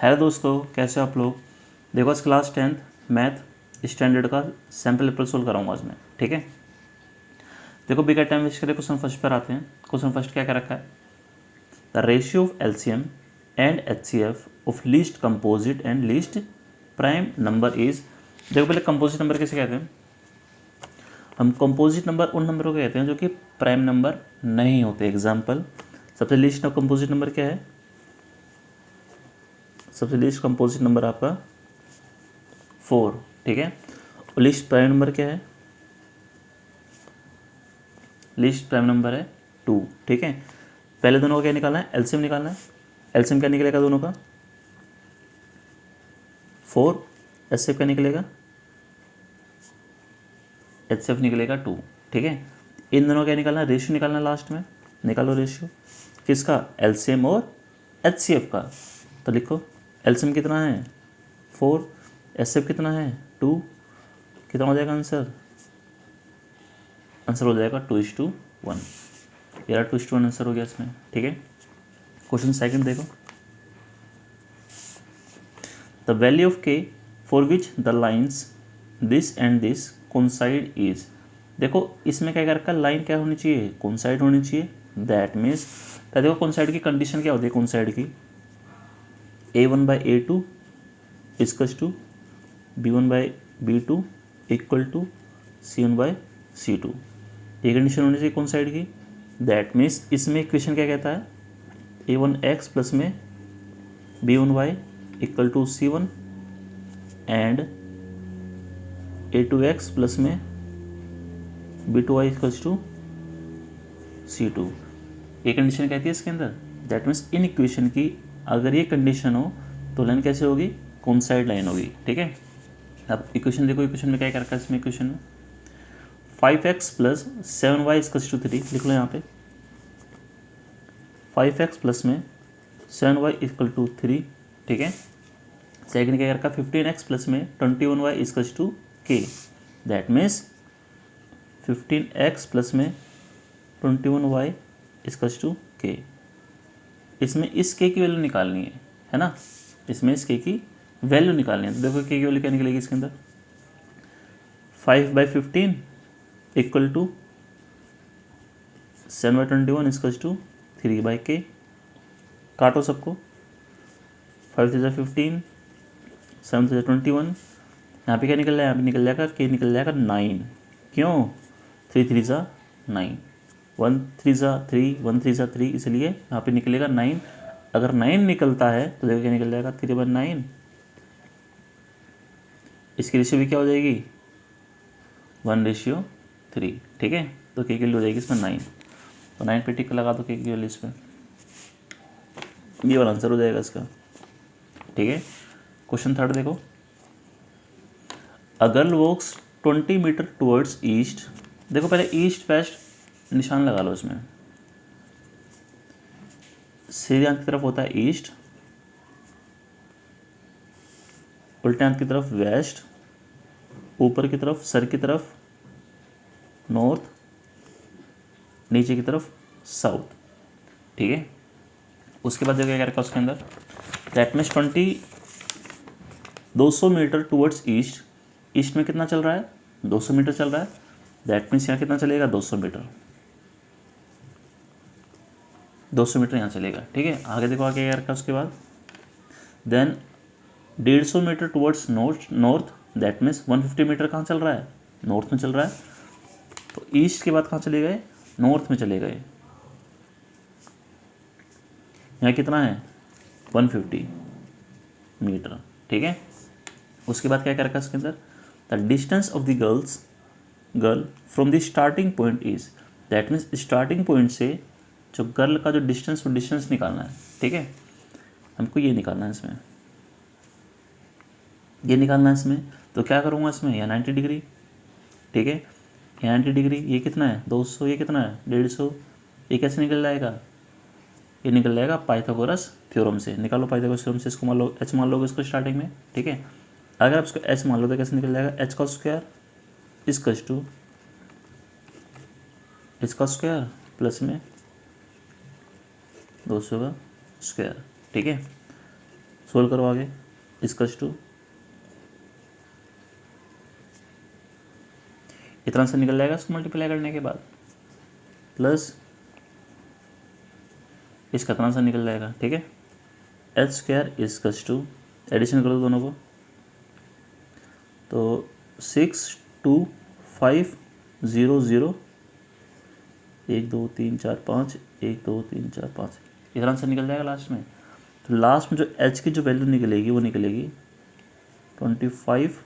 Hello दोस्तों, कैसे हो आप लोग। देखो आज क्लास 10th मैथ स्टैंडर्ड का सैम्पल पेपर सोल्व कराऊंगा आज मैं। ठीक है, देखो बिगर टाइम वेस्ट करे क्वेश्चन फर्स्ट पर आते हैं। क्वेश्चन फर्स्ट क्या क्या रखा है, the ratio of LCM and HCF of least composite and least prime number is. देखो पहले कंपोजिट नंबर किसे कहते हैं, हम कंपोजिट नंबर उन नंबरों को कहते हैं जो कि प्राइम नंबर नहीं होते। एग्जाम्पल, सबसे लीस्ट कंपोजिट नंबर क्या है, सबसे लीस्ट कंपोजिट नंबर आपका 4। ठीक है, और लीस्ट प्राइम नंबर क्या है, लीस्ट प्राइम नंबर है 2। ठीक है, पहले दोनों का क्या निकालना है, एलसीएम निकालना है। एलसीएम क्या निकलेगा दोनों का 4, एचसीएफ क्या निकलेगा, एचसीएफ निकलेगा 2। ठीक है, इन दोनों का क्या निकालना है, रेशियो निकालना है लास्ट में। निकालो रेशियो किसका, एलसीएम और एचसीएफ का। तो लिखो एलसीएम कितना है 4, एचसीएफ कितना है 2, कितना हो जाएगा आंसर, आंसर हो जाएगा 2:1। यार 2:1 आंसर हो गया इसमें। ठीक है, क्वेश्चन सेकंड देखो, द वैल्यू ऑफ के for which the lines this and this coincide is. देखो इसमें क्या कर रखा है, लाइन क्या होनी चाहिए, कोइंसाइड होनी चाहिए। दैट मीन्स देखो कोइंसाइड की कंडीशन क्या होती है, कोइंसाइड की A1/A2 equals to B1/B2 equal to C1/C2। ये कंडीशन होनी चाहिए कौन साइड की। दैट मीन्स इसमें इक्वेशन क्या कहता है, A1x प्लस में B1y equal to C1 and A2x plus में B2y इक्वल्स टू C2। ये कंडीशन कहती है इसके अंदर। दैट मीन्स इन इक्वेशन की अगर ये कंडीशन हो तो लाइन कैसे होगी, कौन साइड लाइन होगी। ठीक है, अब इक्वेशन देखो, इक्वेशन में क्या क्या रखा है इसमें, इक्वेशन में 5x plus 7y equals to 3 लिख लो यहाँ पे। 5x प्लस में 7y इक्वल टू 3। ठीक है, सेकंड क्या रखा, 15x प्लस में 21y equals to k। That means 15x plus में 21y इक्वल्स टू k। इसमें इस k की वैल्यू निकालनी है ना, इसमें इस k की वैल्यू निकालनी है। तो देखो k की वैल्यू क्या निकलेगी इसके अंदर, 5/15 equal to 7/21 equals to 3/k। काटो सबको, 5 3 15, 7 3 21, यहाँ पे क्या निकल रहा है, यहाँ पे निकल जाएगा k निकल जाएगा 9। क्यों, 3 3 9, 1 3 3, 1 3 3, इसलिए यहाँ पे निकलेगा 9। अगर 9 निकलता है तो देखो क्या निकल जाएगा, 3/9। इसकी रेशियो भी क्या हो जाएगी, 1:3। ठीक है, तो k की वैल्यू हो जाएगी इसमें 9। तो 9 पे टिक लगा दो k की वैल्यू इस पर, ये वाला आंसर हो जाएगा इसका। ठीक है, क्वेश्चन थर्ड देखो, a girl walks 20 metre towards east. देखो पहले ईस्ट वेस्ट निशान लगा लो इसमें। सीधे हाथ की तरफ होता है ईस्ट, उल्टे हाथ की तरफ वेस्ट, ऊपर की तरफ सर की तरफ नॉर्थ, नीचे की तरफ साउथ। ठीक है, उसके बाद देखो क्या रखा उसके अंदर, that means 200 metre towards east. East में कितना चल रहा है, 200 मीटर चल रहा है। दैट मीन्स यहाँ कितना चलेगा, 200 मीटर, 200 मीटर यहाँ चलेगा। ठीक है, आगे देखो आगे क्या रखा उसके बाद, then 150 metre towards north. That means 150 metre कहाँ चल रहा है, नॉर्थ में चल रहा है। तो ईस्ट के बाद कहाँ चले गए, नॉर्थ में चले गए। यहाँ कितना है 150 मीटर। ठीक है, उसके बाद क्या क्या रखा इसके अंदर, the distance of the girl from the starting point is. That means starting point से जो गर्ल का जो डिस्टेंस, वो डिस्टेंस निकालना है। ठीक है, हमको ये निकालना है इसमें, ये निकालना है इसमें। तो क्या करूँगा इसमें, या 90 डिग्री। ठीक है, ये 90 डिग्री, ये कितना है 200, ये कितना है 150, ये कैसे निकल जाएगा, ये निकल जाएगा पाइथागोरस थ्योरम से। निकालो पाइथागोरस थ्योरम से, इसको मान लो h मान लोगे इसको स्टार्टिंग में। ठीक है, अगर आप इसको h मान लो तो कैसे निकल जाएगा, h का स्क्वायर इक्वल्स टू इसका स्क्वायर प्लस में 200 का स्क्वायर। ठीक है, सोल्व करो आगे, इसकस टू इतना से निकल जाएगा इसको मल्टीप्लाई करने के बाद, प्लस इसका इतना सा निकल जाएगा, ठीक है। एच स्क्वायर इसकस टू, एडिशन करो दोनों को, तो 62500, 1 2 3 4 5, 1 2 3 4 5 इतना सा निकल जाएगा लास्ट में। तो लास्ट में जो एच की जो वैल्यू निकलेगी वो निकलेगी 25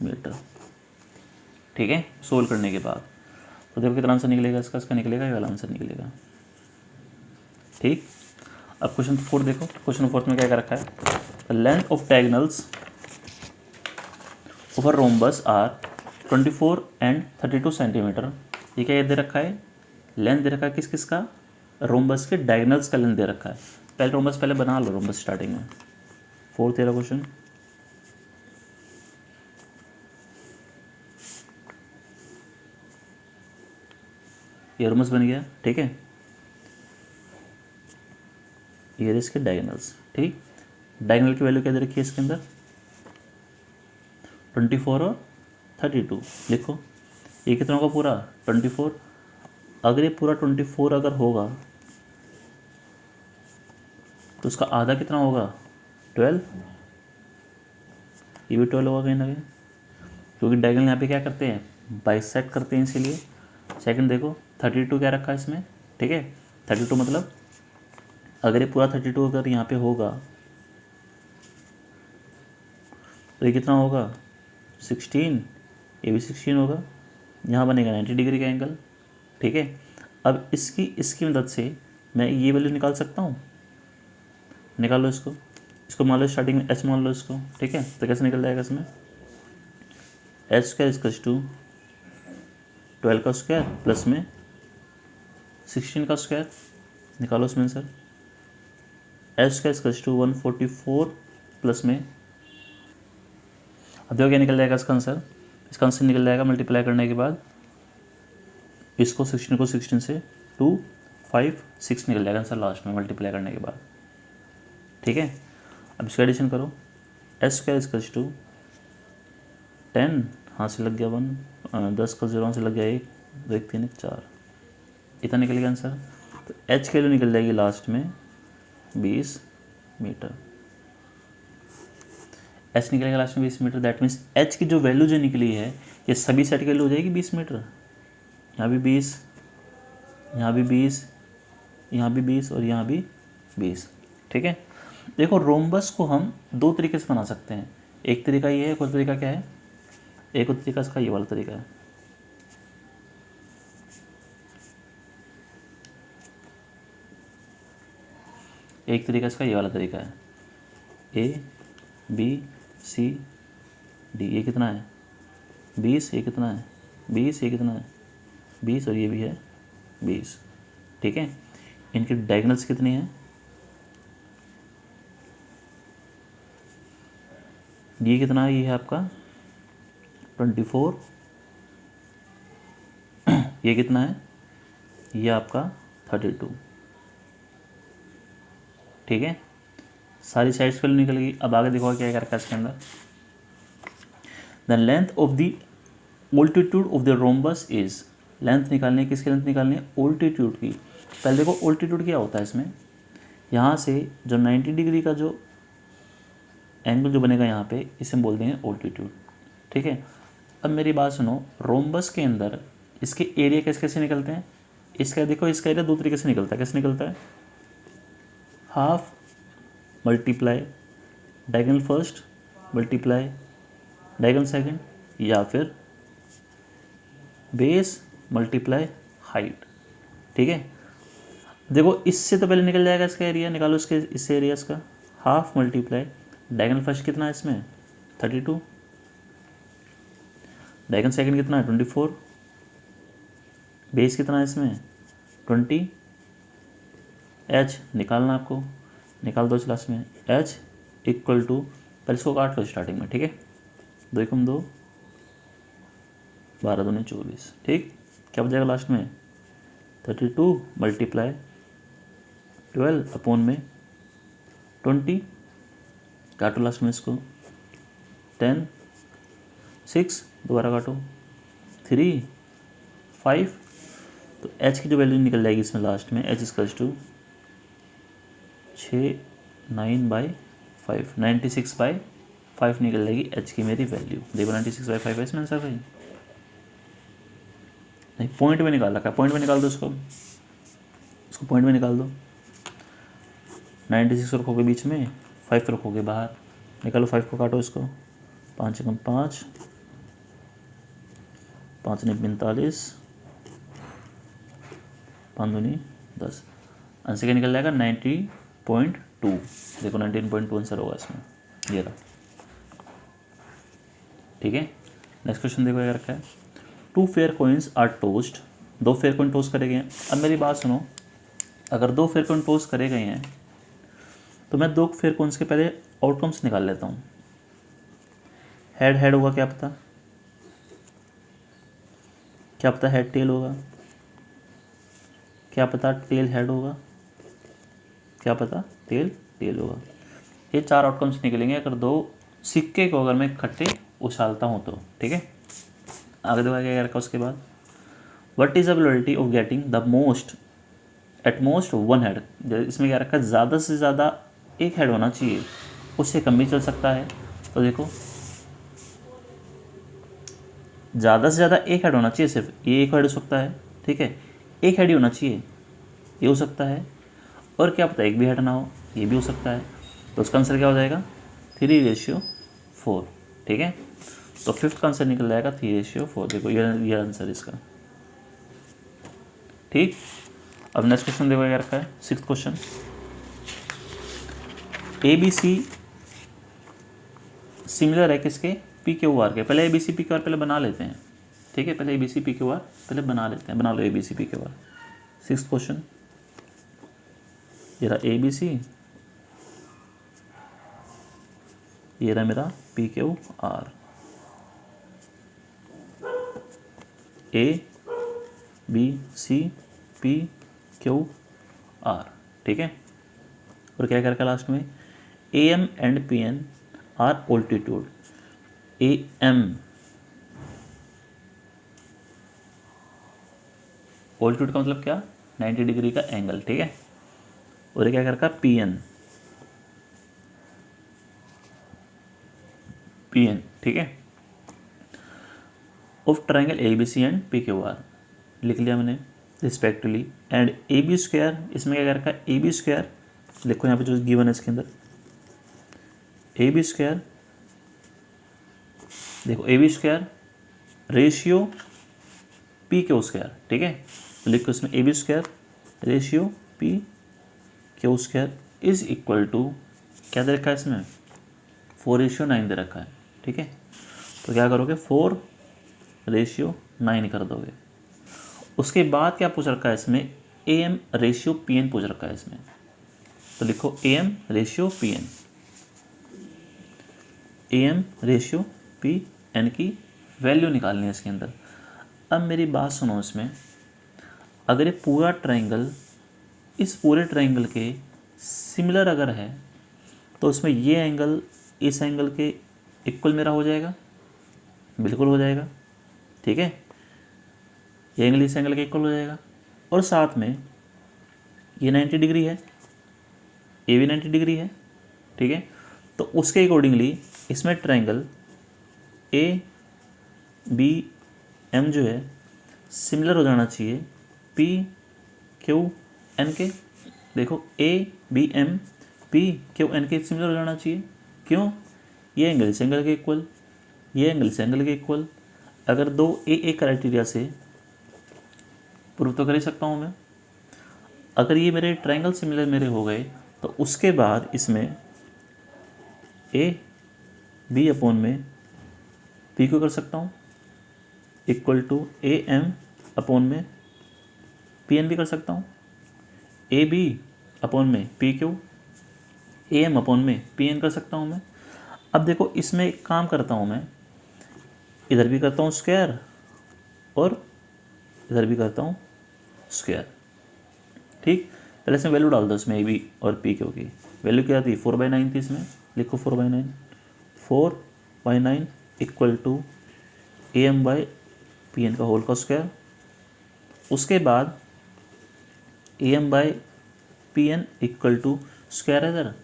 मीटर, ठीक है, सोल्व करने के बाद। तो देखो कितना आंसर निकलेगा इसका निकलेगा, ये वाला आंसर निकलेगा, ठीक। अब क्वेश्चन 4 देखो, क्वेश्चन 4 में क्या कर रखा है, the length of diagonals of a rhombus are 24 and 32 centimetre. ये क्या दे रखा है, लेंथ दे रखा है किस किस का, रोम्बस के डायगोनल्स का लेंथ दे रखा है। पहले रोम्बस पहले बना लो, रोम्बस स्टार्टिंग में। 4 तेरा क्वेश्चन, ये रोम्बस बन गया, ठीक है, ये इसके डायगोनल्स, ठीक। डायगोनल की वैल्यू क्या दे रखी है इसके अंदर, 24 और 32 लिखो। ये कितना होगा पूरा 24, अगर ये पूरा 24 अगर होगा तो उसका आधा कितना होगा 12, ये भी 12 होगा कहीं ना कहीं, क्योंकि डायगोनल यहाँ पे क्या करते हैं, बाइसेक्ट करते हैं, इसीलिए। सेकंड देखो 32 क्या रखा है इसमें, ठीक है, 32 मतलब अगर ये पूरा 32 अगर यहाँ पे होगा तो ये कितना होगा 16, ये भी 16 होगा, यहाँ बनेगा 90 डिग्री का एंगल, ठीक है। अब इसकी मदद से मैं ये वैल्यू निकाल सकता हूँ, निकाल लो इसको मान लो स्टार्टिंग में एच मान लो इसको, ठीक है। तो कैसे निकल जाएगा इसमें, एच स्क्वायर इक्वल्स टू 12 का स्क्वायर प्लस में 16 का स्क्वायर, निकालो इसमें answer. H square equals to 144 plus में, अब देखो क्या निकल जाएगा इसका आंसर निकल जाएगा मल्टीप्लाई करने के बाद, इसको 16 को 16 से 256 निकल जाएगा आंसर लास्ट में मल्टीप्लाई करने के बाद, ठीक है। अब इसका एडिशन करो, एच स्क्वायर इक्वल्स टू 10, हाँ से लग गया 1, 10 का 0 से लग गया 1, 2 1 3 4, इतना निकल गया आंसर। तो एच की वैल्यू निकल जाएगी लास्ट में 20 मीटर, एच निकलेगा लास्ट में 20 मीटर। दैट मीन्स एच की जो वैल्यू जो निकली है ये सभी सेट की वैल्यू हो जाएगी 20 मीटर, यहाँ भी 20, यहाँ भी 20, यहाँ भी 20 और यहाँ भी 20, ठीक है। देखो रोम्बस को हम दो तरीके से बना सकते हैं, एक तरीका ये है, एक और तरीका क्या है, एक और तरीका इसका ये वाला तरीका है। एक तरीका इसका ये वाला तरीका है, ए बी सी डी, ये कितना है 20, ये कितना है 20, ये कितना है 20 और ये भी है 20, ठीक है। इनके डायगोनल्स कितनी हैं, ये कितना है, ये है आपका 24, ये कितना है, ये आपका 32, ठीक है। सारी साइड्स पर निकल गई। अब आगे देखो क्या कर रखा है इसके अंदर, the length of the altitude of the rhombus is, length निकालनी है, किसकी लेंथ निकालनी है, ऑल्टीट्यूड की। पहले देखो ऑल्टीट्यूड क्या होता है इसमें, यहाँ से जो 90 डिग्री का जो एंगल जो बनेगा यहाँ पे, इसे हम बोल देंगे ऑल्टीट्यूड, ठीक है। अब मेरी बात सुनो, रोम्बस के अंदर इसके एरिया कैसे कैसे निकलते हैं, इसका देखो इसका एरिया दो तरीके से निकलता है, कैसे निकलता है, half multiply diagonal first multiply diagonal second, या फिर बेस मल्टीप्लाई हाइट, ठीक है। देखो इससे तो पहले निकल जाएगा इसका एरिया, निकालो इससे एरिया इसका, हाफ मल्टीप्लाई डायगोनल फर्स्ट कितना है इसमें 32, डायगोनल सेकंड कितना है 24, बेस कितना है इसमें 20, एच निकालना आपको, निकाल दो लास्ट में, एच इक्वल टू, पहले इसको काट लो स्टार्टिंग में, ठीक है, 2 एकम 2, 12 दूनी 24, ठीक। क्या बच जाएगा लास्ट में 32 मल्टीप्लाई 12 अपॉन में 20, काटो लास्ट में इसको, 10, 6, दोबारा काटो, 3, 5, तो h की जो वैल्यू निकल जाएगी इसमें लास्ट में, h इक्वल्स टू 6/9/5, 96/5 निकल जाएगी h की मेरी वैल्यू। देखो 96/5 है इसमें आंसर भाई, नहीं पॉइंट में निकाल रखा है, पॉइंट में निकाल दो उसको पॉइंट में निकाल दो। 96 रखोगे बीच में, 5 रखोगे बाहर, निकालो 5 को, काटो इसको, 5 कम 5, 5 ने 45, 5 दूनी 10, आंसर क्या निकल जाएगा 90.2। देखो 19.2 आंसर होगा इसमें, ये रहा। ठीक है, नेक्स्ट क्वेश्चन देखो क्या रखा है, 2 fair coins are tossed, 2 fair coin tossed करे गए हैं। अब मेरी बात सुनो, अगर 2 फेयर कॉइन टोस्ट करे गए हैं तो मैं 2 फेयर कॉइन्स के पहले आउटकम्स निकाल लेता हूँ। हेड हेड होगा, क्या पता हेड टेल होगा, क्या पता टेल हेड होगा, क्या पता टेल टेल होगा। ये 4 आउटकम्स निकलेंगे अगर 2 सिक्के को अगर मैं इकट्ठे उछालता हूँ तो। ठीक है, आगे देखा क्या रखा उसके बाद, what is the probability of getting the most at most 1 head. इसमें क्या रखा है, ज़्यादा से ज़्यादा 1 हेड होना चाहिए, उससे कम भी चल सकता है। तो देखो ज़्यादा से ज़्यादा 1 हेड होना चाहिए, सिर्फ ये 1 हेड हो सकता है। ठीक है, 1 हेड ही होना चाहिए, ये हो सकता है, और क्या पता 1 भी हेड ना हो, ये भी हो सकता है। तो उसका आंसर क्या हो जाएगा 3:4। ठीक है, तो 5th का आंसर निकल जाएगा 3:4। देखो ये आंसर इसका। ठीक, अब नेक्स्ट क्वेश्चन देखो क्या रखा है, 6th क्वेश्चन, ABC सिमिलर है किसके, PQR के। पहले ABC PQR पहले बना लेते हैं। ठीक है, पहले ABC PQR पहले बना लेते हैं, बना लो ABC PQR। 6th क्वेश्चन, ये रहा ABC, ये रहा मेरा PQR, ABCPQR। ठीक है, और क्या कर रखा लास्ट में, AM and PN are altitude. AM altitude का मतलब क्या, 90 डिग्री का एंगल। ठीक है, और ये क्या कर रखा PN। ठीक है, of triangle ABC and PQR लिख लिया मैंने रिस्पेक्टिवली, एंड AB स्क्वायर, इसमें क्या कर रखा है AB स्क्वायर, लिखो यहाँ पे जो गिवन है इसके अंदर, AB स्क्वायर, देखो AB square ratio PQ square. ठीक है, तो लिखो इसमें AB square ratio PQ square is equal to, क्या दे रखा है इसमें 4:9 दे रखा है। ठीक है, तो क्या करोगे 4:9 कर दोगे। उसके बाद क्या पूछ रखा है इसमें, AM रेशियो PN पूछ रखा है इसमें, तो लिखो AM ratio PN, AM ratio PN की वैल्यू निकालनी है इसके अंदर। अब मेरी बात सुनो, इसमें अगर ये पूरा ट्रायंगल इस पूरे ट्रायंगल के सिमिलर अगर है तो उसमें ये एंगल इस एंगल के इक्वल मेरा हो जाएगा, बिल्कुल हो जाएगा। ठीक है, ये एंगल इस एंगल के इक्वल हो जाएगा, और साथ में ये 90 डिग्री है, ये भी 90 डिग्री है। ठीक है, तो उसके अकॉर्डिंगली इसमें ट्रायंगल ABM जो है सिमिलर हो जाना चाहिए PQN के। देखो ABM PQN के सिमिलर हो जाना चाहिए, क्यों, ये एंगल इस एंगल के इक्वल, ये एंगल इस एंगल के इक्वल। अगर 2 AA क्राइटेरिया से प्रूव तो कर ही सकता हूँ मैं। अगर ये मेरे ट्रायंगल सिमिलर मेरे हो गए तो उसके बाद इसमें AB अपॉन में P को कर सकता हूँ इक्वल टू AM अपॉन में PN भी कर सकता हूँ, AB अपॉन में PQ, AM अपॉन में PN कर सकता हूँ मैं। अब देखो इसमें एक काम करता हूँ मैं, इधर भी करता हूँ स्क्वायर और इधर भी करता हूँ स्क्वायर। ठीक, पहले इसमें वैल्यू डाल दो इसमें AB और PQ की, वैल्यू क्या थी 4/9 थी इसमें, लिखो 4/9, 4/9 इक्वल टू AM/PN का होल का स्क्वायर। उसके बाद AM/PN इक्वल टू स्क्वायर है सर,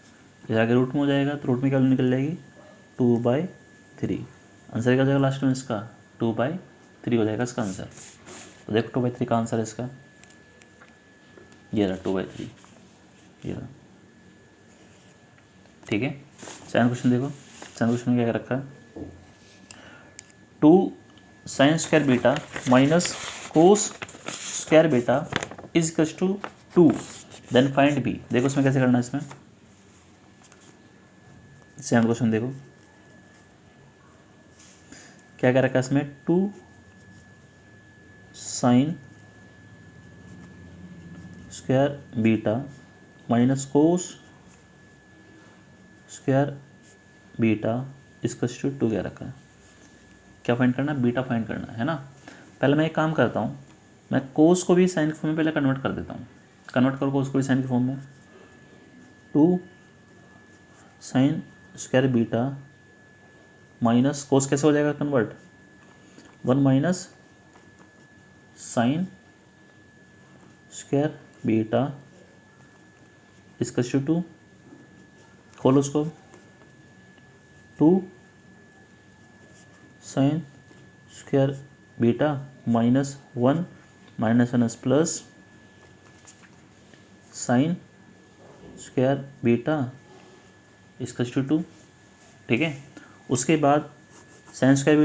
ये आगे रूट में हो जाएगा, तो रूट में क्या वैल्यू निकल जाएगी 2/3। आंसर क्या हो जाएगा लास्ट में इसका 2/3 हो जाएगा इसका आंसर। तो देखो 2/3 का आंसर है इसका, ये रहा 2/3, ये रहा। ठीक है, सेकंड क्वेश्चन देखो, सेकंड क्वेश्चन में क्या रखा है, 2 sin square beta minus cos square beta is equal to 2, then find B. देखो इसमें कैसे करना है, इसमें सेकंड क्वेश्चन देखो क्या क्या रखा है इसमें, 2 sin square beta minus cos square beta इसका टू 2 क्या रखा है, क्या फाइंड करना है, बीटा फाइंड करना है ना। पहले मैं एक काम करता हूँ, मैं कोस को भी साइन के फॉर्म में पहले कन्वर्ट कर देता हूँ, कन्वर्ट करो कोस को भी साइन के फॉर्म में, 2 sin स्क्वायर बीटा माइनस कोस कैसे हो जाएगा convert, 1 minus sine square beta इसका टू 2, खोलो उसको, 2 sin square beta minus 1 minus 1 plus sine square beta इसका टू 2। ठीक है, उसके बाद साइन स्क्वायर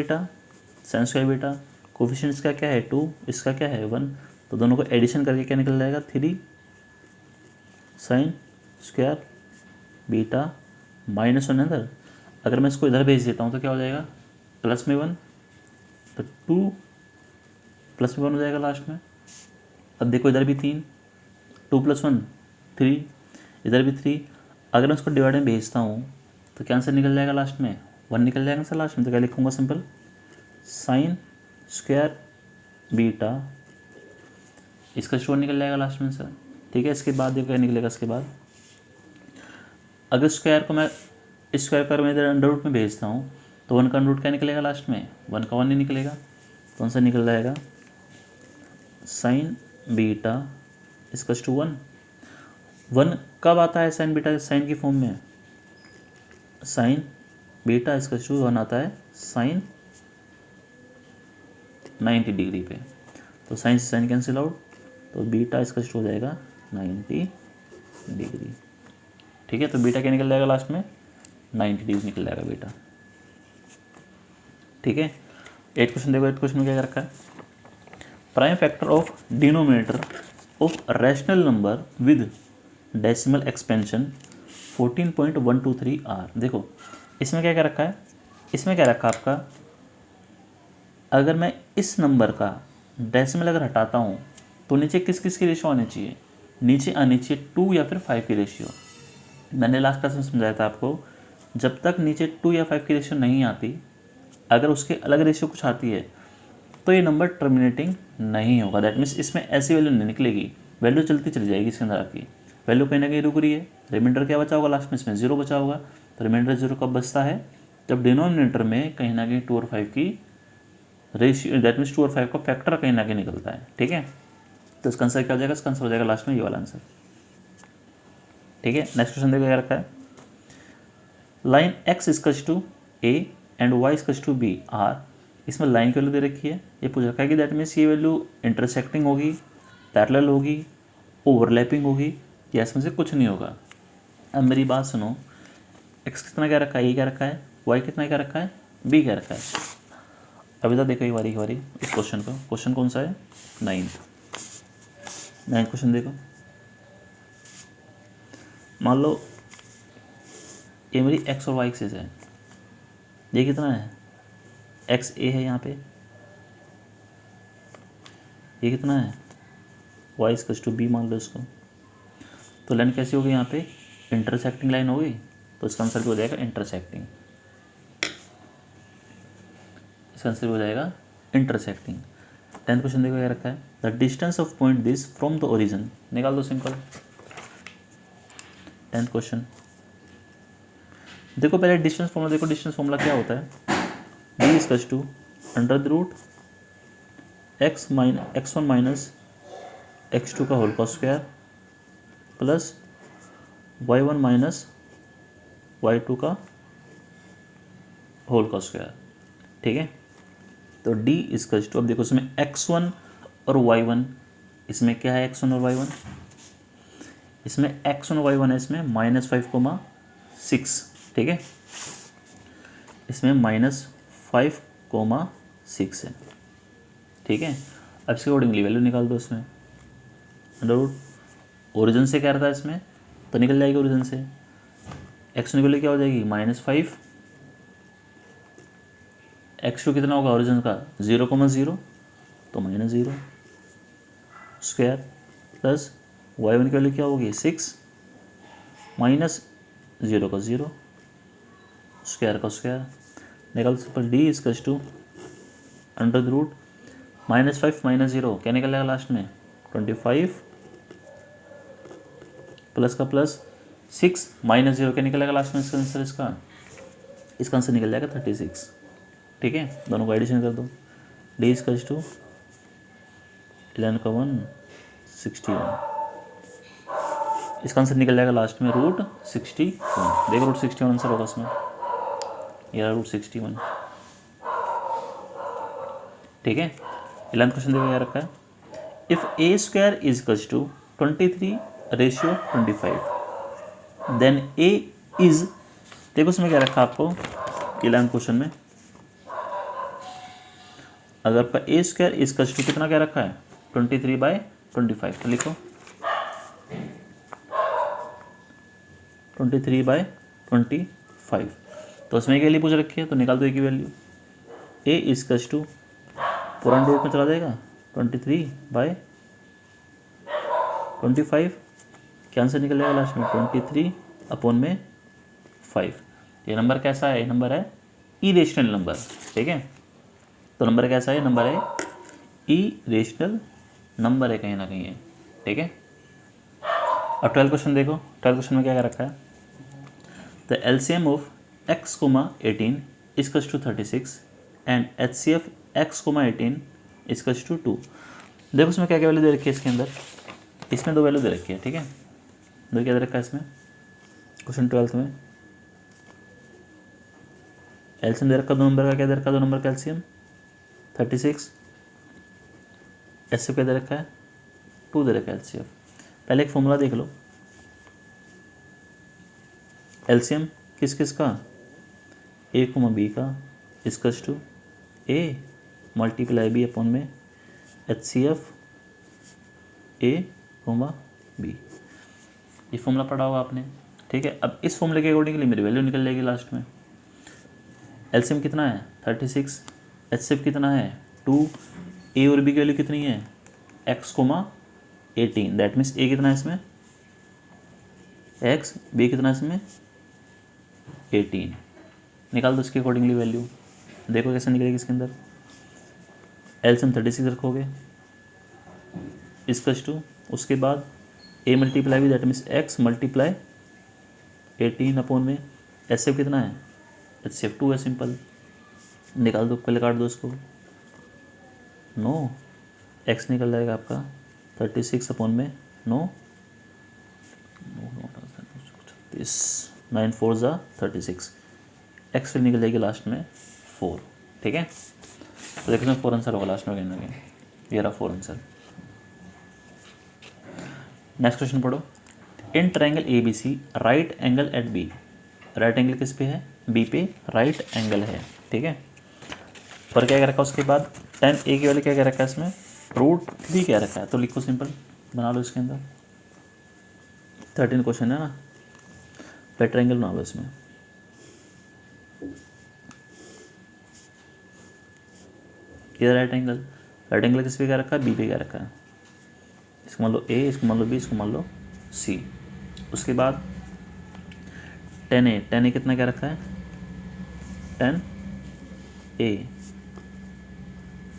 बीटा कोफिशिएंट इसका क्या है 2, इसका क्या है 1, तो दोनों को एडिशन करके क्या निकल जाएगा 3 साइन स्क्वायर बीटा माइनस 1 अंदर। अगर मैं इसको इधर भेज देता हूँ तो क्या हो जाएगा प्लस में 1, तो 2 प्लस में 1 हो जाएगा लास्ट में। अब देखो इधर भी 3, 2 + 1 3, इधर भी 3। अगर मैं उसको डिवाइड में भेजता हूँ तो क्या आंसर निकल जाएगा लास्ट में 1 निकल जाएगा सर लास्ट में। तो क्या लिखूँगा सिंपल, साइन स्क्वायर बीटा इसका स्टोर निकल जाएगा लास्ट में सर। ठीक है, इसके बाद देखो क्या निकलेगा, इसके बाद अगर स्क्वायर को मैं स्क्वायर कर मैं इधर अंडर रूट में भेजता हूँ तो 1 का अंडर रूट क्या निकलेगा लास्ट में, 1 का 1 नहीं निकलेगा, तो आंसर निकल जाएगा साइन बीटा इसका टू 1। 1 कब आता है साइन बीटा साइन की फॉर्म में, साइन बीटा इसका टू 1 आता है साइन 90 डिग्री पे, तो साइन से साइन कैंसिल आउट, तो बीटा इसका हो जाएगा 90 डिग्री। ठीक है, तो बीटा क्या निकल जाएगा लास्ट में 90 डिग्री निकल जाएगा बीटा। ठीक है, 8 क्वेश्चन देखो, 8 क्वेश्चन में क्या रखा है, prime factor of denominator of rational number with decimal expansion 14.123 are. देखो इसमें क्या क्या रखा है, इसमें क्या रखा आपका, अगर मैं इस नंबर का डेसिमल अगर हटाता हूँ तो नीचे किस किस की रेशियो आनी चाहिए, नीचे आनी चाहिए 2 या फिर 5 की रेशियो। मैंने लास्ट क्लास में समझाया था आपको, जब तक नीचे 2 या 5 की रेशियो नहीं आती, अगर उसके अलग रेशियो कुछ आती है तो ये नंबर टर्मिनेटिंग नहीं होगा। दैट मीन्स इसमें ऐसी वैल्यू नहीं निकलेगी, वैल्यू चलती चली जाएगी इसके अंदर आपकी, वैल्यू कहीं ना कहीं रुक रही है। रिमाइंडर क्या बचा होगा लास्ट में, इसमें 0 बचा होगा, तो रिमाइंडर 0 कब बचता है, जब डिनोमिनेटर में कहीं ना कहीं 2 और 5 की रेशियो, दैट मीन्स 2 और 5 का फैक्टर कहीं ना कहीं निकलता है। ठीक है, तो इसका आंसर क्या हो जाएगा, इसका आंसर हो जाएगा लास्ट में ये वाला आंसर। ठीक है, नेक्स्ट क्वेश्चन देखो क्या रखा है, line x equals to a and y equals to b are. इसमें लाइन की वैल्यू दे रखी है, ये पूछ रखा है कि दैट मीन्स ये वैल्यू इंटरसेक्टिंग होगी, पैरेलल होगी, ओवरलैपिंग होगी, या इसमें से कुछ नहीं होगा। अब मेरी बात सुनो, x कितना क्या रखा है, a क्या रखा है, y कितना क्या रखा है, b क्या रखा है। अभी तो देखो एक बारी इस क्वेश्चन को, क्वेश्चन कौन सा है 9th क्वेश्चन देखो। मान लो ये मेरी x और y एक्सिस है, ये कितना है x a है यहाँ पे, ये कितना है y इक्वल्स टू b मान लो इसको। तो लाइन कैसी होगी यहाँ पे, इंटरसेक्टिंग लाइन होगी, तो इसका आंसर भी हो जाएगा इंटरसेक्टिंग, इसका आंसर भी हो जाएगा इंटरसेक्टिंग। 10th क्वेश्चन देखो क्या रखा है, the distance of point this from the origin, निकाल दो सिंपल। 10th क्वेश्चन देखो पहले डिस्टेंस फॉर्मूला देखो, डिस्टेंस फॉर्मूला क्या होता है, d is to under the root x1 minus x2 का होल का square plus y1 minus y2 का होल का स्क्वायर। ठीक है, तो d इज टू, अब देखो इसमें x1 और y1, इसमें क्या है x1 और y1, इसमें x1 और y1 है, इसमें -5,6। ठीक है, इसमें -5,6 है। ठीक है, अब इसके अकॉर्डिंगली वैल्यू निकाल दो इसमें, अंडर रूट ओरिजिन से क्या रहता है इसमें, तो निकल जाएगी ओरिजिन से, x निकल क्या हो जाएगी -5, x2 कितना होगा ओरिजिन का 0,0, तो -0 स्क्वायर प्लस y1 की वैल्यू क्या होगी 6 माइनस 0 का 0 स्क्वायर का स्क्वायर, निकल simple d is to under the root -5 minus 0 क्या निकल जाएगा लास्ट में 25 प्लस का प्लस 6 माइनस 0 क्या निकलेगा लास्ट में, इसका आंसर इसका आंसर निकल जाएगा 36। ठीक है, दोनों को एडिशन कर दो, d इज टू 11 का 1 61, इसका आंसर निकल जाएगा लास्ट में √61। देखो √61 आंसर होगा इसमें, यह √61। ठीक है, 11th क्वेश्चन देखो क्या रखा है, if a square is to 23/25 then a is, देखो इसमें क्या रखा आपको 11th क्वेश्चन में, अगर आपका a स्क्वायर इज टू कितना क्या रखा है 23/25, तो लिखो 23/25, तो उसमें एक वैल्यू पूछ रखी है, तो निकाल दो एक ही वैल्यू, a इज टू पूरा रूट में चला जाएगा 23/25, क्या आंसर निकल जाएगा लास्ट में 23/5। ये नंबर कैसा है, ये नंबर है इरेशनल नंबर। ठीक है, तो नंबर कैसा है, नंबर है इरेशनल नंबर है कहीं ना कहीं है। ठीक है, अब 12 क्वेश्चन देखो, 12 क्वेश्चन में क्या क्या रखा है, the LCM of x, 18 is to 36 and HCF x, 18 is to 2। देखो इसमें क्या क्या वैल्यू दे रखी है, इसके अंदर इसमें दो वैल्यू दे रखी है। ठीक है, दो क्या दे रखा है इसमें क्वेश्चन 12 में, एलसीएम दे रखा दो नंबर का, क्या दे रखा दो नंबर का एलसीएम 36, HCF क्या दे रखा है 2 दे रखा है HCF। पहले एक फॉर्मूला देख लो, एलसीएम किस किस का a, b का इसकस टू a मल्टीप्लाई b अपॉन में HCF a, b, ये फॉर्मूला पढ़ा होगा आपने। ठीक है, अब इस फॉर्मूले के अकॉर्डिंगली मेरी वैल्यू निकल जाएगी लास्ट में, एलसीएम कितना है 36, HCF कितना है 2, a और b की वैल्यू कितनी है x, 18, दैट मीन्स a कितना है इसमें x, b कितना है इसमें 18, निकाल दो इसके अकॉर्डिंगली वैल्यू, देखो कैसे निकलेगी इसके अंदर, एलसीएम 36 रखोगे इसका टू, उसके बाद a मल्टीप्लाई भी that means x multiply 18 upon में HCF कितना है HCF 2 है, सिंपल निकाल दो, पहले काट दो इसको, नो x निकल जाएगा आपका 36 अपॉन में 9 9 4 ज़ा 36, x फिर निकल जाएगी लास्ट में 4। ठीक है, तो देखो इसमें 4 आंसर होगा लास्ट में कहीं ना कहीं, ये रहा 4 आंसर। नेक्स्ट क्वेश्चन पढ़ो, in triangle ABC right angle at B, right angle किस पे है B पे राइट एंगल है। ठीक है, और क्या क्या रखा उसके बाद tan A की वैल्यू क्या क्या रखा है इसमें √3 क्या रखा है, तो लिखो सिंपल बना लो इसके अंदर, 13 क्वेश्चन है ना, राइट एंगल बना लो इसमें, ये राइट एंगल किस पे क्या रखा है B पे क्या रखा है, इसको मान लो A, इसको मान लो B, इसको मान लो C। उसके बाद tan A कितना क्या रखा है tan A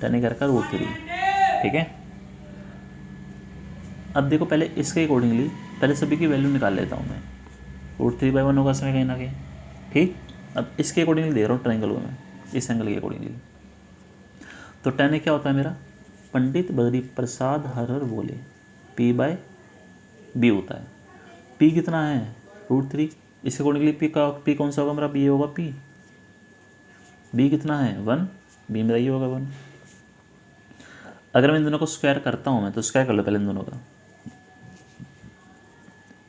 क्या रखा है √3। ठीक है, अब देखो पहले इसके अकॉर्डिंगली पहले सभी की वैल्यू निकाल लेता हूँ मैं, √3/1 होगा इसमें कहीं ना कहीं, ठीक। अब इसके अकॉर्डिंगली दे रहा हूँ ट्रायंगल को मैं, इस एंगल के अकॉर्डिंगली। तो tan क्या होता है मेरा, पंडित बद्री प्रसाद हर हर बोले, P/B होता है। P कितना है, √3। इसके अकॉर्डिंगली P कौन सा होगा मेरा, B होगा P। B कितना है 1, B मेरा ये होगा 1। अगर मैं इन दोनों को स्क्वायर करता हूँ मैं, तो स्क्वायर कर लो पहले इन दोनों का।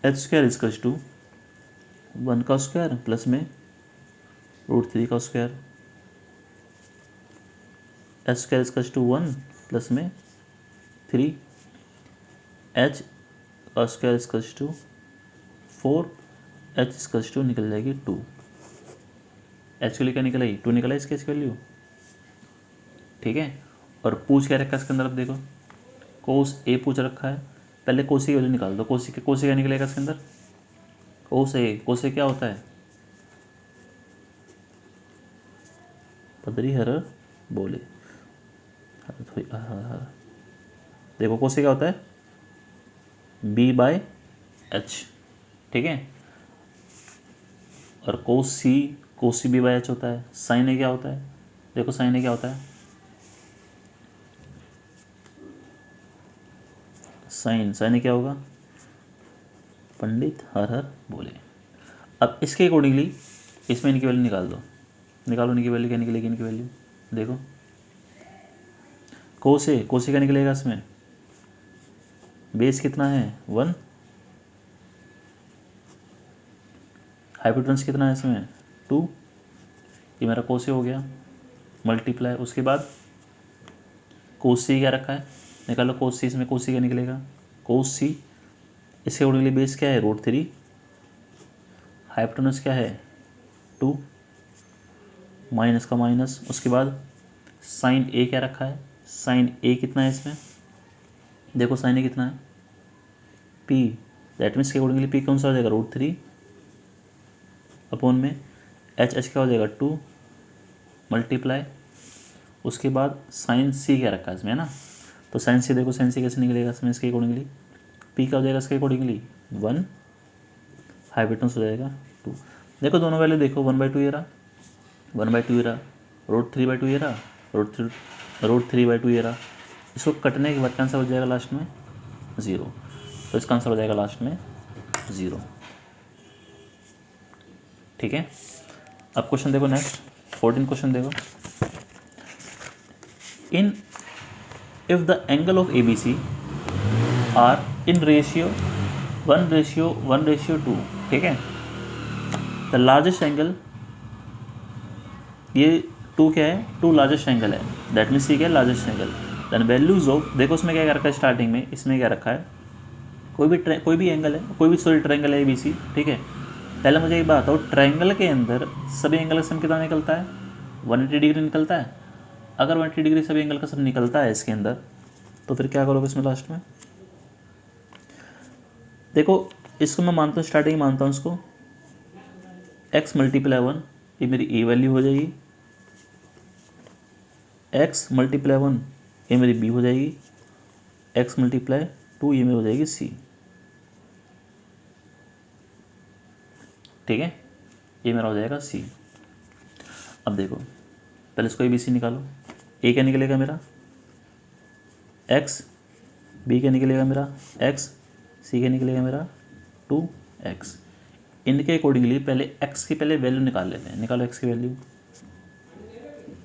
h² इजकल्स टू 1 का स्क्वायर प्लस में √3 का square, h² equals to 1 plus में 3, h का square equals to 4, h equals to निकल जाएगी 2। h के लिए क्या निकल आई, 2 निकला इसके एच वैल्यू, ठीक है। और पूछ क्या रखा है इसके अंदर, अब देखो कोस ए पूछ रखा है, पहले कोसी की वैल्यू निकाल दो। कोसी क्या निकलेगा इसके अंदर, कोस ए क्या होता है, बद्री हर बोले। देखो कोसे क्या होता है, B/H, ठीक है। और कोसी B/H होता है। साइन ए क्या होता है, देखो साइन ए क्या होता है, साइन ए क्या होगा, पंडित हर हर बोले। अब इसके अकॉर्डिंगली इसमें इनकी वैल्यू निकाल दो, निकालो इनकी वैल्यू, क्या निकलेगी इनकी वैल्यू, देखो कोसे क्या निकलेगा इसमें, बेस कितना है 1, हाइपोटेनस कितना है इसमें 2, ये मेरा कोसे हो गया मल्टीप्लाई। उसके बाद कोसी क्या रखा है, निकालो कोसी, इसमें कोसी क्या निकलेगा, कोसी। इसके अकॉर्डिंगली बेस क्या है √3, हाइपोटेनस क्या है 2, माइनस का माइनस। उसके बाद साइन ए क्या रखा है, साइन ए कितना है इसमें, देखो साइन ए कितना है P, दैट मीन्स के अकॉर्डिंगली P कौन सा हो जाएगा √3 अपॉन में H क्या हो जाएगा 2 मल्टीप्लाई। उसके बाद साइन C क्या रखा है इसमें, है ना। तो साइन C देखो, साइन C कैसे निकलेगा इसमें, इसके अकॉर्डिंगली P क्या हो जाएगा इसके अकॉर्डिंगली 1, हाइपोटेनस हो जाएगा 2। देखो दोनों वैल्यू देखो, 1/2 ये रहा, 1/2 ये रहा, √3/2 ये रहा, √3/2 ये रहा। इसको कटने के बाद आंसर हो जाएगा लास्ट में 0, तो इसका आंसर हो जाएगा लास्ट में 0, ठीक है। अब क्वेश्चन देखो नेक्स्ट 14 क्वेश्चन देखो, if the angle of ABC are in ratio 1:2, ठीक है। द लार्जेस्ट एंगल, ये 2 क्या है, 2 लार्जेस्ट एंगल है, दैट मीन्स ये क्या है largest angle. Then values of, देखो उसमें क्या रखा है स्टार्टिंग में, इसमें क्या रखा है, कोई भी एंगल है, ट्रायंगल है ABC, ठीक है। पहले मुझे एक बात बताओ, ट्रायंगल के अंदर सभी एंगल का सम कितना निकलता है, 180 डिग्री निकलता है। अगर 180 डिग्री सभी एंगल का सम निकलता है इसके अंदर, तो फिर क्या करोगे इसमें लास्ट में, देखो इसको मैं मानता हूँ, स्टार्टिंग मानता हूँ इसको x × 1, ये मेरी ए वैल्यू हो जाएगी, x × 1 ये मेरी b हो जाएगी, x × 2 ये मेरी हो जाएगी c, ठीक है। ये मेरा हो जाएगा c। अब देखो पहले इसको ABC निकालो, a क्या निकलेगा मेरा x, b क्या निकलेगा मेरा x, c क्या निकलेगा मेरा 2x। इनके अकॉर्डिंगली पहले x की पहले वैल्यू निकाल लेते हैं, निकालो x की वैल्यू,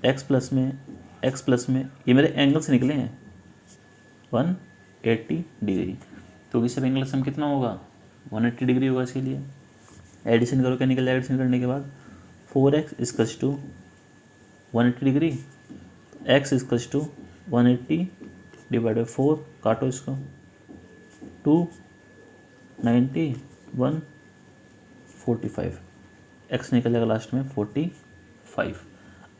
x प्लस में ये मेरे एंगल से निकले हैं 180 डिग्री, क्योंकि सब एंगल सम कितना होगा 180 डिग्री होगा, इसीलिए एडिशन करो, क्या निकल जाएगा एडिशन करने के बाद 4x equals to 180 degree, x equals to 180 divide 4, काटो इसको 290 145, x निकल जाएगा लास्ट में 45।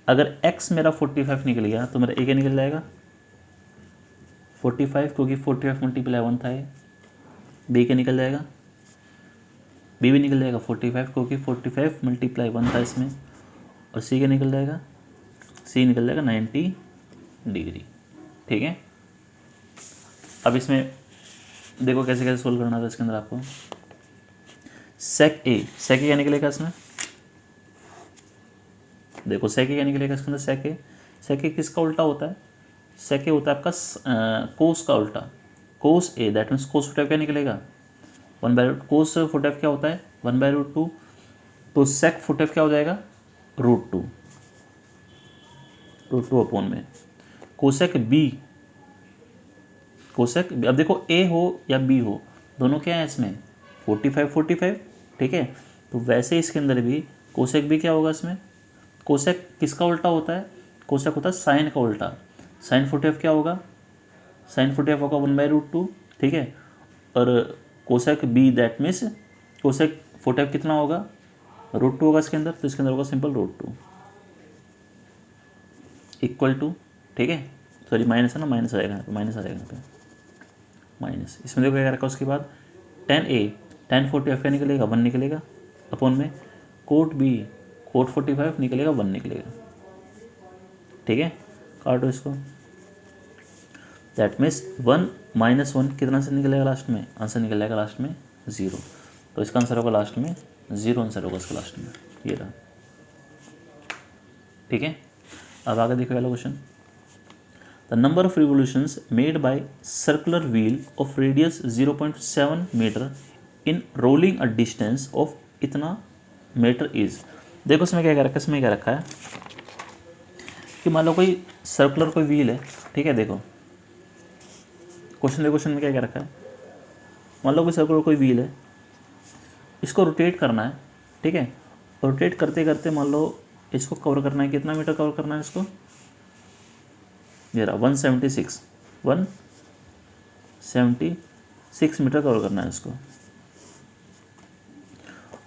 अगर x मेरा 45 निकल गया तो मेरा a क्या निकल जाएगा 45, क्योंकि 45 × 1 था ये। b क्या निकल जाएगा, b भी निकल जाएगा 45, क्योंकि 45 × 1 था इसमें। और c क्या निकल जाएगा, c निकल जाएगा 90 डिग्री, ठीक है। अब इसमें देखो कैसे कैसे सोल्व करना था इसके अंदर आपको। सेक ए क्या निकलेगा इसमें, देखो सेके क्या निकलेगा इसके अंदर, सेके, सेके किसका उल्टा होता है, सेके होता है आपका कोस का उल्टा, cos A, that means cos फुट एफ क्या निकलेगा 1/, कोस फुट एफ क्या होता है 1/√2, तो सेक फुट एफ क्या हो जाएगा √2, √2 अपॉन में कोसेक बी, कोसेक, अब देखो ए हो या बी हो दोनों क्या है इसमें 45, ठीक है। तो वैसे ही इसके अंदर भी कोसेक भी क्या होगा इसमें, कोसेक किसका उल्टा होता है, कोसेक होता है साइन का उल्टा, साइन फुट एफ क्या होगा, साइन फुट एफ होगा 1/√2, ठीक है। और cosec B that means cosec फुट एफ कितना होगा √2 होगा इसके अंदर, तो इसके अंदर होगा सिंपल √2 इक्वल टू, ठीक है, सॉरी माइनस है ना, माइनस आएगा यहाँ पे, माइनस आ जाएगा यहाँ पे, माइनस, इसमें देखो क्या रखा उसके बाद tan A, tan 40 का निकलेगा 1 निकलेगा अपॉन में कोट B, कोट 45 निकलेगा 1 निकलेगा, ठीक है। काटो इसको, दैट मीन्स 1 - 1 कितना से निकलेगा लास्ट में, आंसर निकलेगा लास्ट में 0, तो इसका आंसर होगा लास्ट में 0 आंसर होगा इसका लास्ट में, ये रहा, ठीक है। अब आगे देखो वाला question, the number of revolutions made by circular wheel of radius 0.7 meter in rolling a distance of इतना मीटर इज, देखो इसमें क्या रखा है, इसमें क्या रखा है कि मान लो कोई सर्कुलर कोई व्हील है, ठीक है, देखो क्वेश्चन में क्या रखा है, मान लो कोई सर्कुलर कोई व्हील है, इसको रोटेट करना है, ठीक है, रोटेट करते करते मान लो इसको कवर करना है, कितना मीटर कवर करना है इसको, ये रहा 176 मीटर कवर करना है इसको,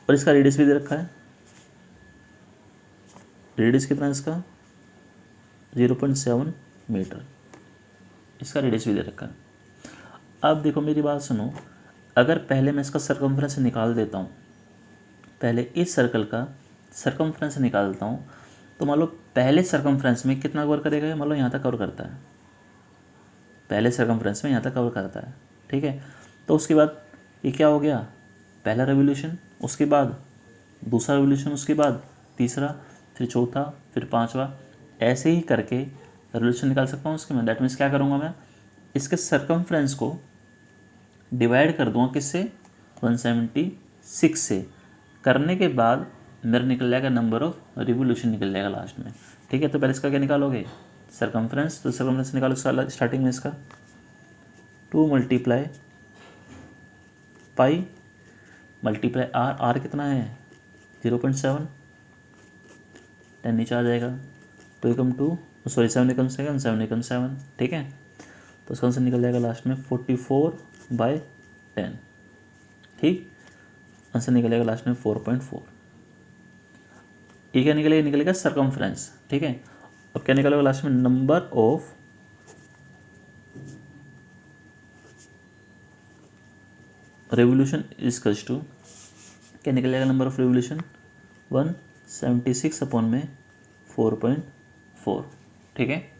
और इसका रेडियस भी दे रखा है, रेडियस कितना है इसका 0.7 मीटर, इसका रेडियस भी दे रखा है। अब देखो मेरी बात सुनो, अगर पहले मैं इसका सर्कमफ्रेंस निकाल देता हूँ, पहले इस सर्कल का सर्कमफ्रेंस निकाल देता हूँ, तो मान लो पहले सर्कमफ्रेंस में कितना कवर करेगा, मान लो यहाँ तक कवर करता है, पहले सर्कमफ्रेंस में यहाँ तक कवर करता है, ठीक है। तो उसके बाद ये क्या हो गया, पहला रेवोल्यूशन, उसके बाद दूसरा रेवोल्यूशन, उसके बाद तीसरा, फिर चौथा, फिर पांचवा, ऐसे ही करके रेवोल्यूशन निकाल सकता हूँ उसके मैं। दैट मीन्स क्या करूँगा मैं, इसके सर्कमफ्रेंस को डिवाइड कर दूँगा किससे 176 से, करने के बाद मेरा निकल जाएगा नंबर ऑफ रिवोल्यूशन निकल जाएगा लास्ट में, ठीक है। तो पहले इसका क्या निकालोगे सर्कमफ्रेंस, तो सर्कमफ्रेंस निकालो स्टार्टिंग में इसका 2 × पाई × आर, आर कितना है 0.7, 10 नीचे आ जाएगा, 2 × 2 सॉरी 7 × 7 7 × 7, ठीक है। तो इसका आंसर निकल जाएगा लास्ट में 44/10, ठीक, आंसर निकलेगा लास्ट में 4.4। ये क्या निकलेगा, निकलेगा सर्कमफ्रेंस, ठीक है। अब क्या निकलेगा लास्ट में, number of revolution is to, क्या निकलेगा नंबर ऑफ रेवोल्यूशन 176 अपॉन में 4.4, ठीक है।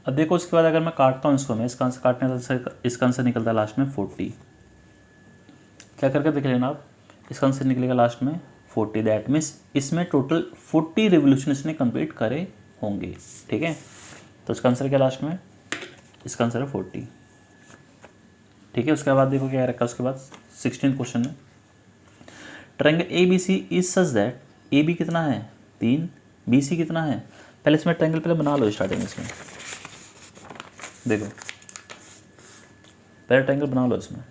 अब देखो उसके बाद अगर मैं काटता हूँ इसको, मैं इसका आंसर काटने का, इसका आंसर निकलता है लास्ट में 40, क्या करके देख लेना आप, इसका आंसर निकलेगा लास्ट में 40, दैट मीन्स इसमें टोटल 40 रेवोल्यूशन इसने कंप्लीट करे होंगे, ठीक है। तो इसका आंसर क्या लास्ट में, इसका आंसर है 40, ठीक है। उसके बाद देखो क्या रखा, उसके बाद 16 क्वेश्चन में, triangle ABC is such that AB कितना है 3, BC कितना है, पहले इसमें ट्रायंगल पहले बना लो स्टार्टिंग इसमें, देखो पहले ट्रायंगल बना लो इसमें,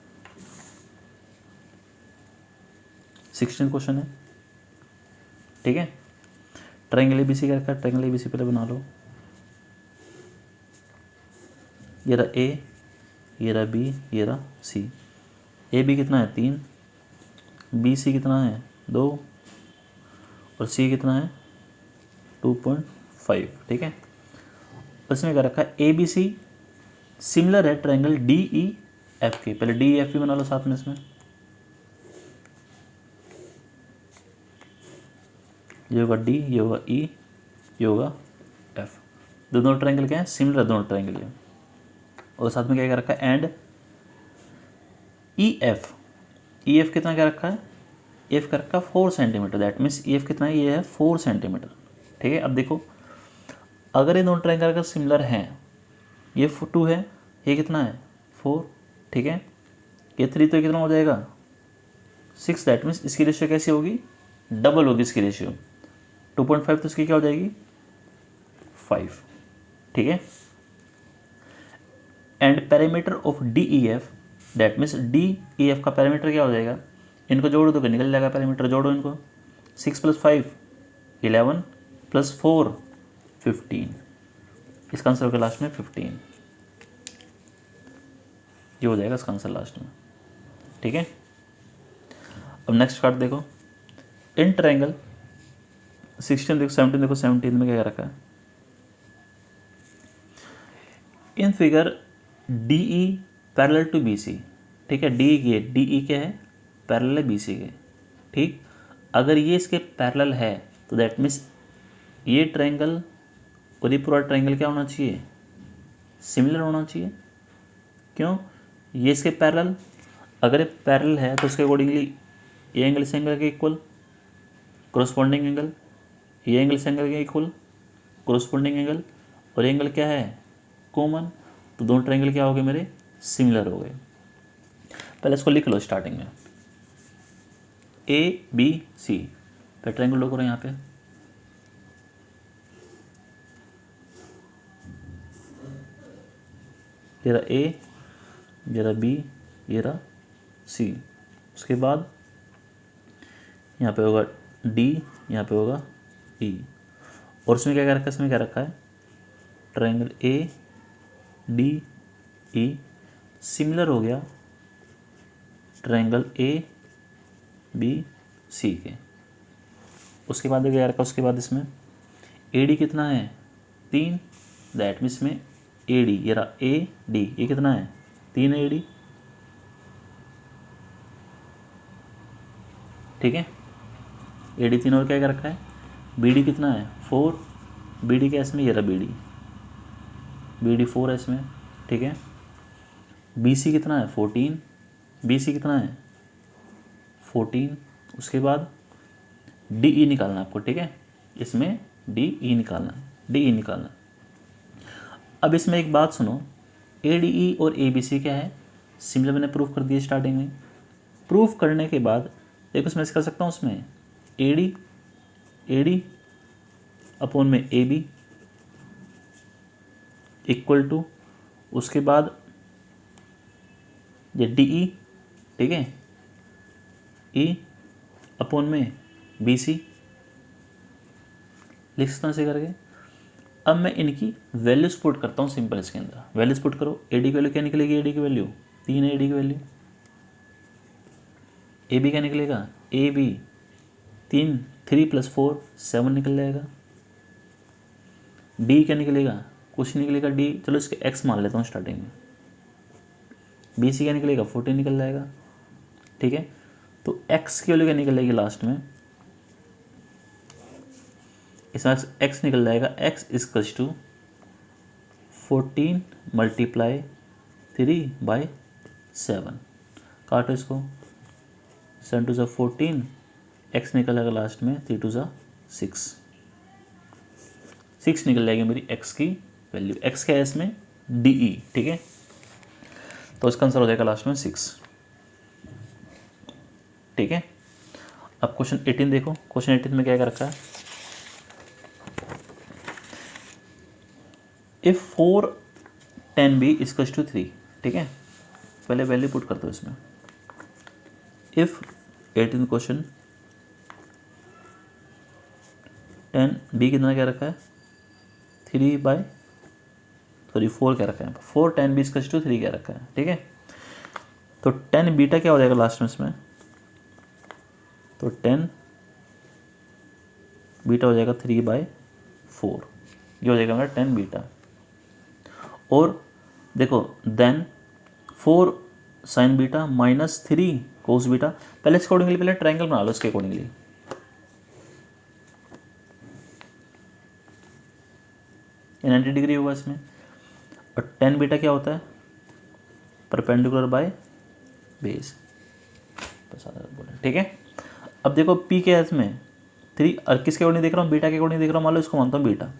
16 क्वेश्चन है, ठीक है। ट्रायंगल ABC क्या रखा है, ट्रायंगल ABC पहले बना लो, ये रहा A, ये रहा B, ये रहा C, AB कितना है 3, BC कितना है 2 और C कितना है 2.5, ठीक है। इसमें क्या रखा है, ABC सिमिलर है ट्रायंगल DEF के, पहले DEF भी बना लो साथ में इसमें, ये होगा D, ये होगा E, ये होगा F, दोनों ट्रायंगल क्या है सिमिलर है, दोनों ट्रायंगल है। और साथ में क्या रखा है, एंड EF, EF कितना क्या रखा है एफ का रखा 4 सेंटीमीटर, दैट मीन्स एफ कितना है, ये है 4 सेंटीमीटर। ठीक है, अब देखो अगर ये दोनों ट्रायंगल अगर सिमिलर हैं, ये 2 है, ये कितना है 4, ठीक है, ये 3 तो कितना हो जाएगा 6, दैट मीन्स इसकी रेशियो कैसी होगी, डबल होगी इसकी रेशियो। 2.5 तो इसकी क्या हो जाएगी 5, ठीक है। And parameter of D E F, that means D E F का पैरामीटर क्या हो जाएगा, इनको जोड़ो तो निकल जाएगा पैरामीटर, जोड़ो इनको, 6 + 5 11 + 4 15, इसका आंसर होगा लास्ट में 15, ये हो जाएगा इसका आंसर लास्ट में। ठीक है, अब नेक्स्ट कार्ड देखो, इन ट्रायंगल 16 देखो 17 देखो, 17 में क्या रखा है, in figure D E parallel to B C. ठीक है, डी ई क्या है, पैरेलल है बी सी के। ठीक, अगर ये इसके पैरेलल है तो दैट मीन्स ये ट्रायंगल और ये पूरा ट्रायंगल क्या होना चाहिए, सिमिलर होना चाहिए। क्यों, ये इसके पैरेलल, अगर ये पैरेलल है तो उसके अकॉर्डिंगली ये एंगल इस एंगल के इक्वल, कोरस्पॉन्डिंग एंगल ये एंगल इस एंगल के इक्वल, कोरस्पॉन्डिंग एंगल, और एंगल क्या है कॉमन, तो दोनों ट्रायंगल क्या हो गए मेरे, सिमिलर हो गए। पहले इसको लिख लो स्टार्टिंग में, ए बी सी, फिर ट्रायंगल लो करो यहाँ पे, ये रहा ए, ये रहा बी, ये रहा सी, उसके बाद यहाँ पे होगा डी, यहाँ पे होगा ई, और उसमें क्या रखा है, इसमें क्या रखा है, triangle A D E similar हो गया ट्रायंगल ए बी सी के। उसके बाद क्या रखा, उसके बाद इसमें ए डी कितना है 3, दैट मीन्स में ए डी, ये रहा ए डी, ये कितना है 3 ए डी। ठीक है, ए डी 3, और क्या रखा है, बी डी कितना है 4, बी डी क्या है इसमें, ये रहा बी डी 4 है इसमें। ठीक है, बी सी कितना है 14, बी सी कितना है 14, उसके बाद डी ई निकालना आपको। ठीक है, इसमें डी ई निकालना। अब इसमें एक बात सुनो, ए डी ई और ए बी सी क्या है, सिमिलर मैंने प्रूफ कर दिया स्टार्टिंग में। प्रूफ करने के बाद देखो इसमें कर सकता हूँ, उसमें ए डी अपॉन में ए बी इक्वल टू, उसके बाद ये डी ई, ठीक है, ई अपॉन में बी सी, लिख सकता हूँ ऐसे करके। अब मैं इनकी वैल्यूज पुट करता हूँ सिंपल, इसके अंदर वैल्यूज पुट करो। ए डी की वैल्यू क्या निकलेगी, ए डी की वैल्यू 3 है, ए डी की वैल्यू। ए बी क्या निकलेगा, ए बी 3 + 4 7 निकल जाएगा। डी क्या निकलेगा, कुछ निकलेगा डी, चलो इसके एक्स मान लेता हूँ स्टार्टिंग में। बी सी क्या निकलेगा 14 निकल जाएगा। ठीक है, तो एक्स की वैल्यू क्या निकल जाएगी लास्ट में, इसमें एक्स निकल जाएगा, एक्स इक्वल्स टू 14 × 3/7। काटो इसको, 7 × 2 = 14, एक्स निकल जाएगा लास्ट में 3 × 2 = 6 निकल जाएगी मेरी एक्स की वैल्यू। एक्स क्या है इसमें, डी ई। ठीक है, तो इसका आंसर हो जाएगा लास्ट में 6। ठीक है, अब क्वेश्चन 18 देखो, क्वेश्चन 18 में क्या रखा है, इफ 4 10b = 3। ठीक है, पहले वैल्यू पुट कर दो इसमें। इफ 18 क्वेश्चन 10b कितना क्या रखा है 4 क्या रखा है, 4 10b = 3 क्या रखा है। ठीक है, तो 10 बीटा क्या हो जाएगा लास्ट में इसमें, तो 10 बीटा हो जाएगा 3/4, ये हो जाएगा मेरा 10 बीटा। और देखो then 4 sin beta -3 cos beta. पहले इसके अकॉर्डिंगली पहले ट्रायंगल बना लो, इसके अकॉर्डिंगली ये 90 डिग्री होगा इसमें। और 10 बीटा क्या होता है, परपेंडिकुलर बाय बेस। ठीक है, अब देखो पी के एस में 3 और किसके अकॉर्डिंग देख रहा हूँ, बीटा के अकॉर्डिंग देख रहा हूँ, मान लो इसको मानता हूँ बीटा,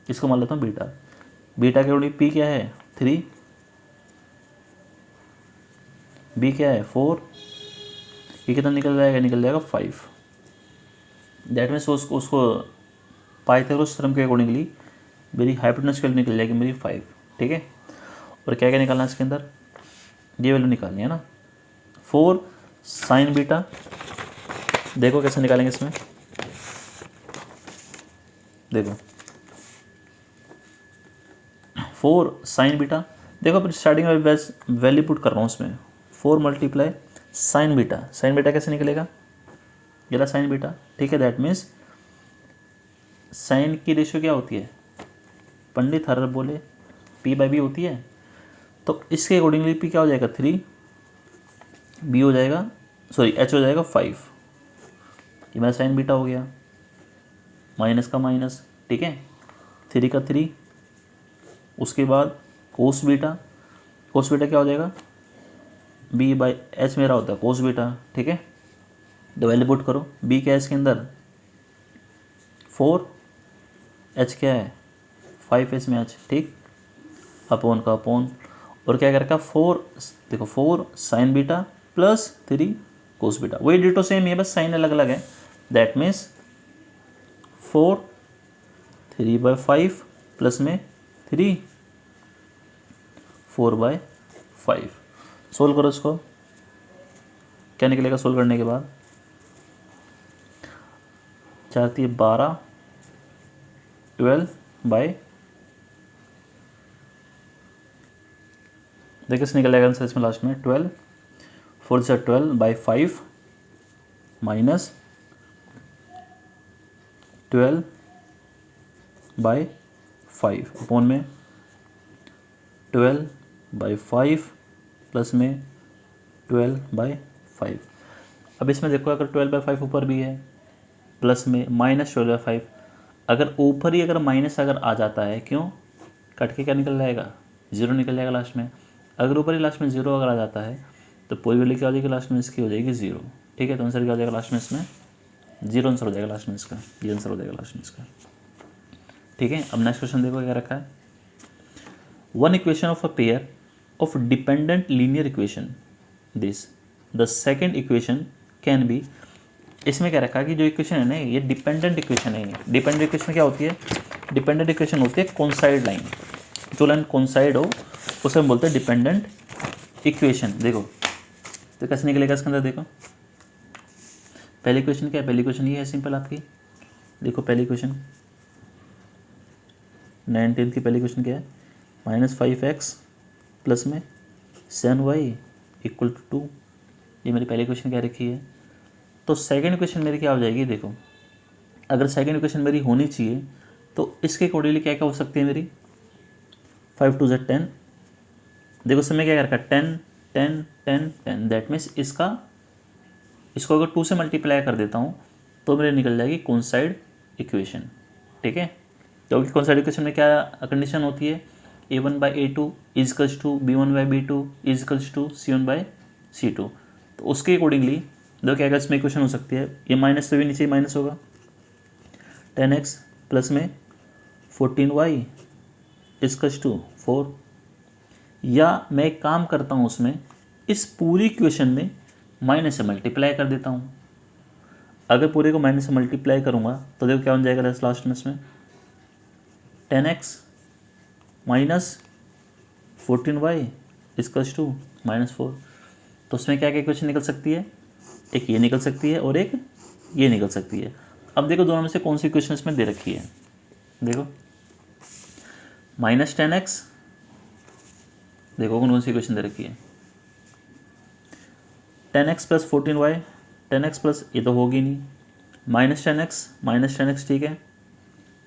इसको मान लेता हूँ बीटा। बीटा के अकॉर्डिंग पी क्या है 3, बी क्या है 4, ये कितना निकल जाएगा 5। दैट मीन्स उसको पाइथागोरस थ्योरम के अकॉर्डिंगली मेरी हाइपोटेनस वैल्यू निकल जाएगी मेरी 5। ठीक है, और क्या क्या निकालना है इसके अंदर, ये वैल्यू निकालनी है ना, 4 साइन बीटा। देखो कैसे निकालेंगे इसमें, देखो 4 साइन बीटा। देखो फिर स्टार्टिंग में वैल्यू पुट कर रहा हूँ उसमें, 4 multiply sign beta. Sign beta कैसे निकलेगा, ये रहा साइन बीटा। ठीक है, दैट मीन्स साइन की रेशियो क्या होती है, पंडित हर बोले P/B होती है। तो इसके अकॉर्डिंगली P क्या हो जाएगा 3, B हो जाएगा, सॉरी H हो जाएगा 5। ये मेरा साइन बीटा हो गया, माइनस का माइनस। ठीक है, 3 का 3, उसके बाद कोस बीटा। कोस बीटा क्या हो जाएगा, B/H मेरा होता है कोस बीटा। ठीक है, तो वैल्यू पुट करो, B क्या है इसके अंदर 4, H क्या है 5 है इसमें H। ठीक, अपॉन का अपॉन, और क्या करेगा 4, देखो 4 sign beta plus 3 cos beta. वही डिटो सेम ही है, बस साइन अलग अलग है। दैट मीन्स 4 3/5 प्लस में 3 4/5। सोल्व करो इसको, क्या निकलेगा सोल्व करने के बाद, 4 3 12, 12/, देखिए इससे निकलेगा आंसर इसमें लास्ट में 12, 4 से 12/5 माइनस 12/5 अपॉन में 12/5 प्लस में 12/5। अब इसमें देखो अगर 12/5 ऊपर भी है प्लस में माइनस 12/5, अगर ऊपर ही अगर माइनस अगर आ जाता है, क्यों, कट के क्या निकल जाएगा 0 निकल जाएगा लास्ट में। अगर ऊपर ही लास्ट में 0 अगर आ जाता है तो पूरी वैल्यू क्या हो जाएगी लास्ट में इसकी हो जाएगी 0। ठीक है, तो आंसर क्या हो जाएगा लास्ट में इसमें 0 आंसर हो जाएगा लास्ट में इसका, ये आंसर हो जाएगा लास्ट में इसका। ठीक है, अब नेक्स्ट क्वेश्चन देखो क्या रखा है, one equation of a pair of dependent linear equation this the second equation can be. इसमें क्या रखा है कि जो इक्वेशन है ना ये डिपेंडेंट इक्वेशन है। डिपेंडेंट इक्वेशन क्या होती है, डिपेंडेंट इक्वेशन होती है कॉन्साइड लाइन, जो लाइन कॉन्साइड हो उसे हम बोलते हैं डिपेंडेंट इक्वेशन। देखो तो कैसे निकलेगा इसके अंदर, देखो पहली इक्वेशन क्या है, पहली इक्वेशन ये है सिंपल आपकी। देखो पहली इक्वेशन 19 की पहली इक्वेशन क्या है, -5x प्लस में 7y = 2। ये मेरी पहली इक्वेशन क्या रखी है। तो सेकंड इक्वेशन मेरी क्या हो जाएगी, देखो अगर सेकंड इक्वेशन मेरी होनी चाहिए तो इसके अकॉर्डिंगली क्या क्या हो सकती है मेरी, 5 2 10। देखो समय क्या रखा 10 10 10 10, दैट मीन्स इसको अगर 2 से मल्टीप्लाई कर देता हूँ तो मेरे निकल जाएगी कॉन्साइड इक्वेशन। ठीक है, क्योंकि कॉन्साइड इक्वेशन में क्या कंडीशन होती है, a1/a2 = b1/b2 = c1/c2। तो उसके अकॉर्डिंगली देखो क्या इसमें इक्वेशन हो सकती है, ये माइनस से भी नीचे माइनस होगा, 10x प्लस में 14y = 4। या मैं एक काम करता हूँ उसमें इस पूरी इक्वेशन में माइनस से मल्टीप्लाई कर देता हूँ। अगर पूरे को माइनस से मल्टीप्लाई करूँगा तो देखो क्या बन जाएगा लास्ट में इसमें 10x माइनस 14y = -4। तो उसमें क्या क्या इक्वेशन निकल सकती है, एक ये निकल सकती है और एक ये निकल सकती है। अब देखो दोनों में से कौन सी इक्वेशन इसमें दे रखी है, देखो -10x, देखो कौन सी इक्वेशन दे रखी है, 10x + 14y, 10x प्लस ये तो होगी नहीं, -10x ठीक है,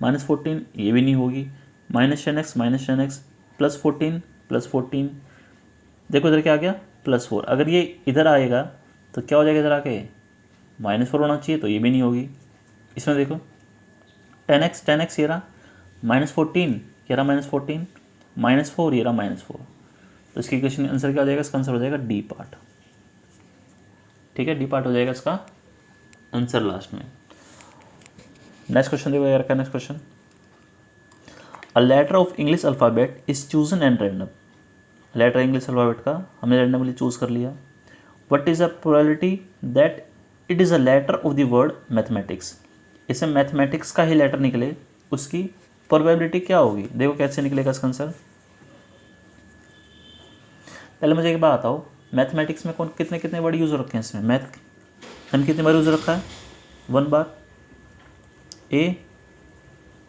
-14 ये भी नहीं होगी, -10x प्लस 14 देखो इधर क्या आ गया +4। अगर ये इधर आएगा तो क्या हो जाएगा इधर आके -4 होना चाहिए, तो ये भी नहीं होगी। इसमें देखो 10x ये रहा, -14 ये रहा, -14 -4 ये रहा, -4। तो इसकी इक्वेशन आंसर क्या हो जाएगा, इसका आंसर हो जाएगा डी पार्ट। ठीक है, डी पार्ट हो जाएगा इसका आंसर लास्ट में। नेक्स्ट क्वेश्चन देखो यार, next question, a letter of English alphabet is chosen and random. Letter English alphabet का हमने रैंडमली चूज़ कर लिया। What is a probability that it is a letter of the word mathematics. इसमें mathematics का ही letter निकले, उसकी probability क्या होगी। देखो कैसे निकलेगा इसका आंसर। पहले मुझे एक बात बताओ, मैथमेटिक्स में कौन कितने कितने वर्ड यूज़ हो रखे हैं इसमें। मैथ एम कितने बार यूज़ रखा है, 1 बार, ए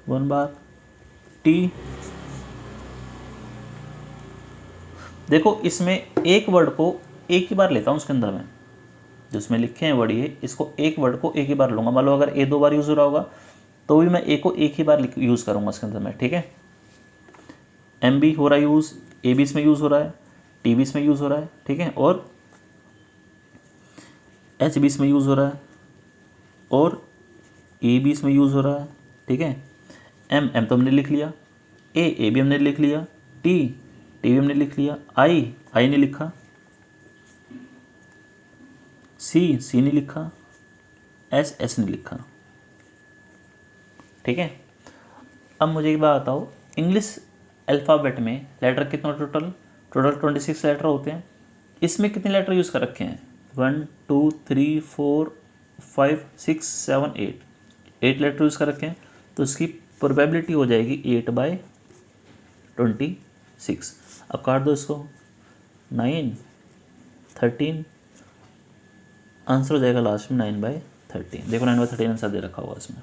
1 बार, टी। देखो इसमें एक वर्ड को एक ही बार लेता हूँ उसके अंदर में, जो इसमें लिखे हैं वर्ड ये, इसको एक वर्ड को एक ही बार लूँगा। मान लो अगर ए 2 बार यूज़ हो रहा होगा तो भी मैं ए को एक ही बार यूज़ करूँगा इसके अंदर में, ठीक है। एम भी हो रहा है यूज़, ए भी इसमें यूज़ हो रहा है, टी भी इसमें यूज़ हो रहा है, ठीक है, और एच भी इसमें यूज़ हो रहा है, और ए भी इसमें यूज़ हो रहा है, ठीक है। एम तो हमने लिख लिया, ए भी हमने लिख लिया, टी भी हमने लिख लिया, आई नहीं लिखा, सी नहीं लिखा, एस नहीं लिखा, ठीक है। अब मुझे एक बात बताओ, इंग्लिश अल्फ़ाबेट में लेटर कितना टोटल 26 लेटर होते हैं। इसमें कितने लेटर यूज़ कर रखे हैं, 1 2 3 4 5 6 7 8 लेटर यूज़ कर रखे हैं। तो इसकी प्रोबेबिलिटी हो जाएगी 8/26। अब काट दो इसको, 9 13, आंसर हो जाएगा लास्ट में 9/13। देखो 9/13 आंसर दे रखा हुआ इसमें।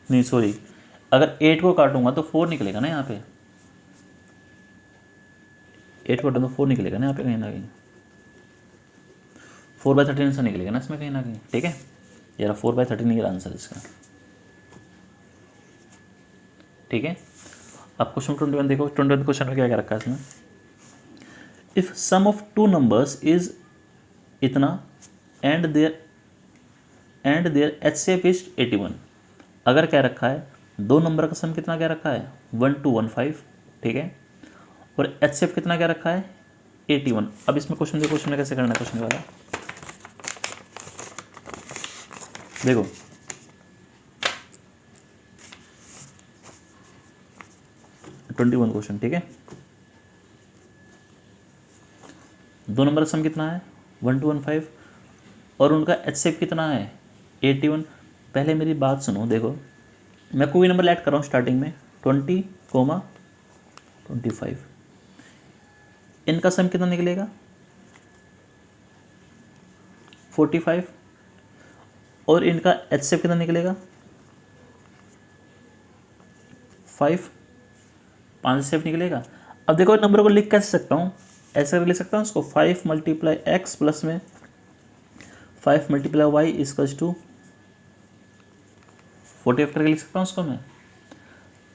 नहीं सॉरी, अगर 8 को काटूंगा तो 4 निकलेगा ना यहाँ पे, 8 को काटूंगा तो 4 निकलेगा ना यहाँ पे कहीं ना कहीं, 4/13 आंसर निकलेगा ना इसमें कहीं ना कहीं, ठीक है। यार 4/13 निकला आंसर इसका, ठीक है। अब क्वेश्चन 21 देखो, 21 क्वेश्चन में क्या क्या रखा है इसमें। If sum of 2 numbers is इतना एंड देयर HCF इज 81। अगर क्या रखा है, 2 नंबर का सम कितना क्या रखा है 1215, ठीक है, और HCF कितना क्या रखा है 81। अब इसमें क्वेश्चन देखो, क्वेश्चन कैसे करना है क्वेश्चन वाला, देखो 21 क्वेश्चन, ठीक है। 2 नंबर का सम कितना है 1215 और उनका HCF कितना है 81। पहले मेरी बात सुनो, देखो मैं कोई नंबर ऐड कर रहा हूँ स्टार्टिंग में 20, 25, इनका सम कितना निकलेगा 45 और इनका HCF कितना निकलेगा 5 से निकलेगा। अब देखो नंबर को लिख कैसे सकता हूँ, ऐसे लिख सकता हूँ उसको 5 × x प्लस में 5 × y इक्वल्स टू 45 करके लिख सकता हूँ उसको मैं।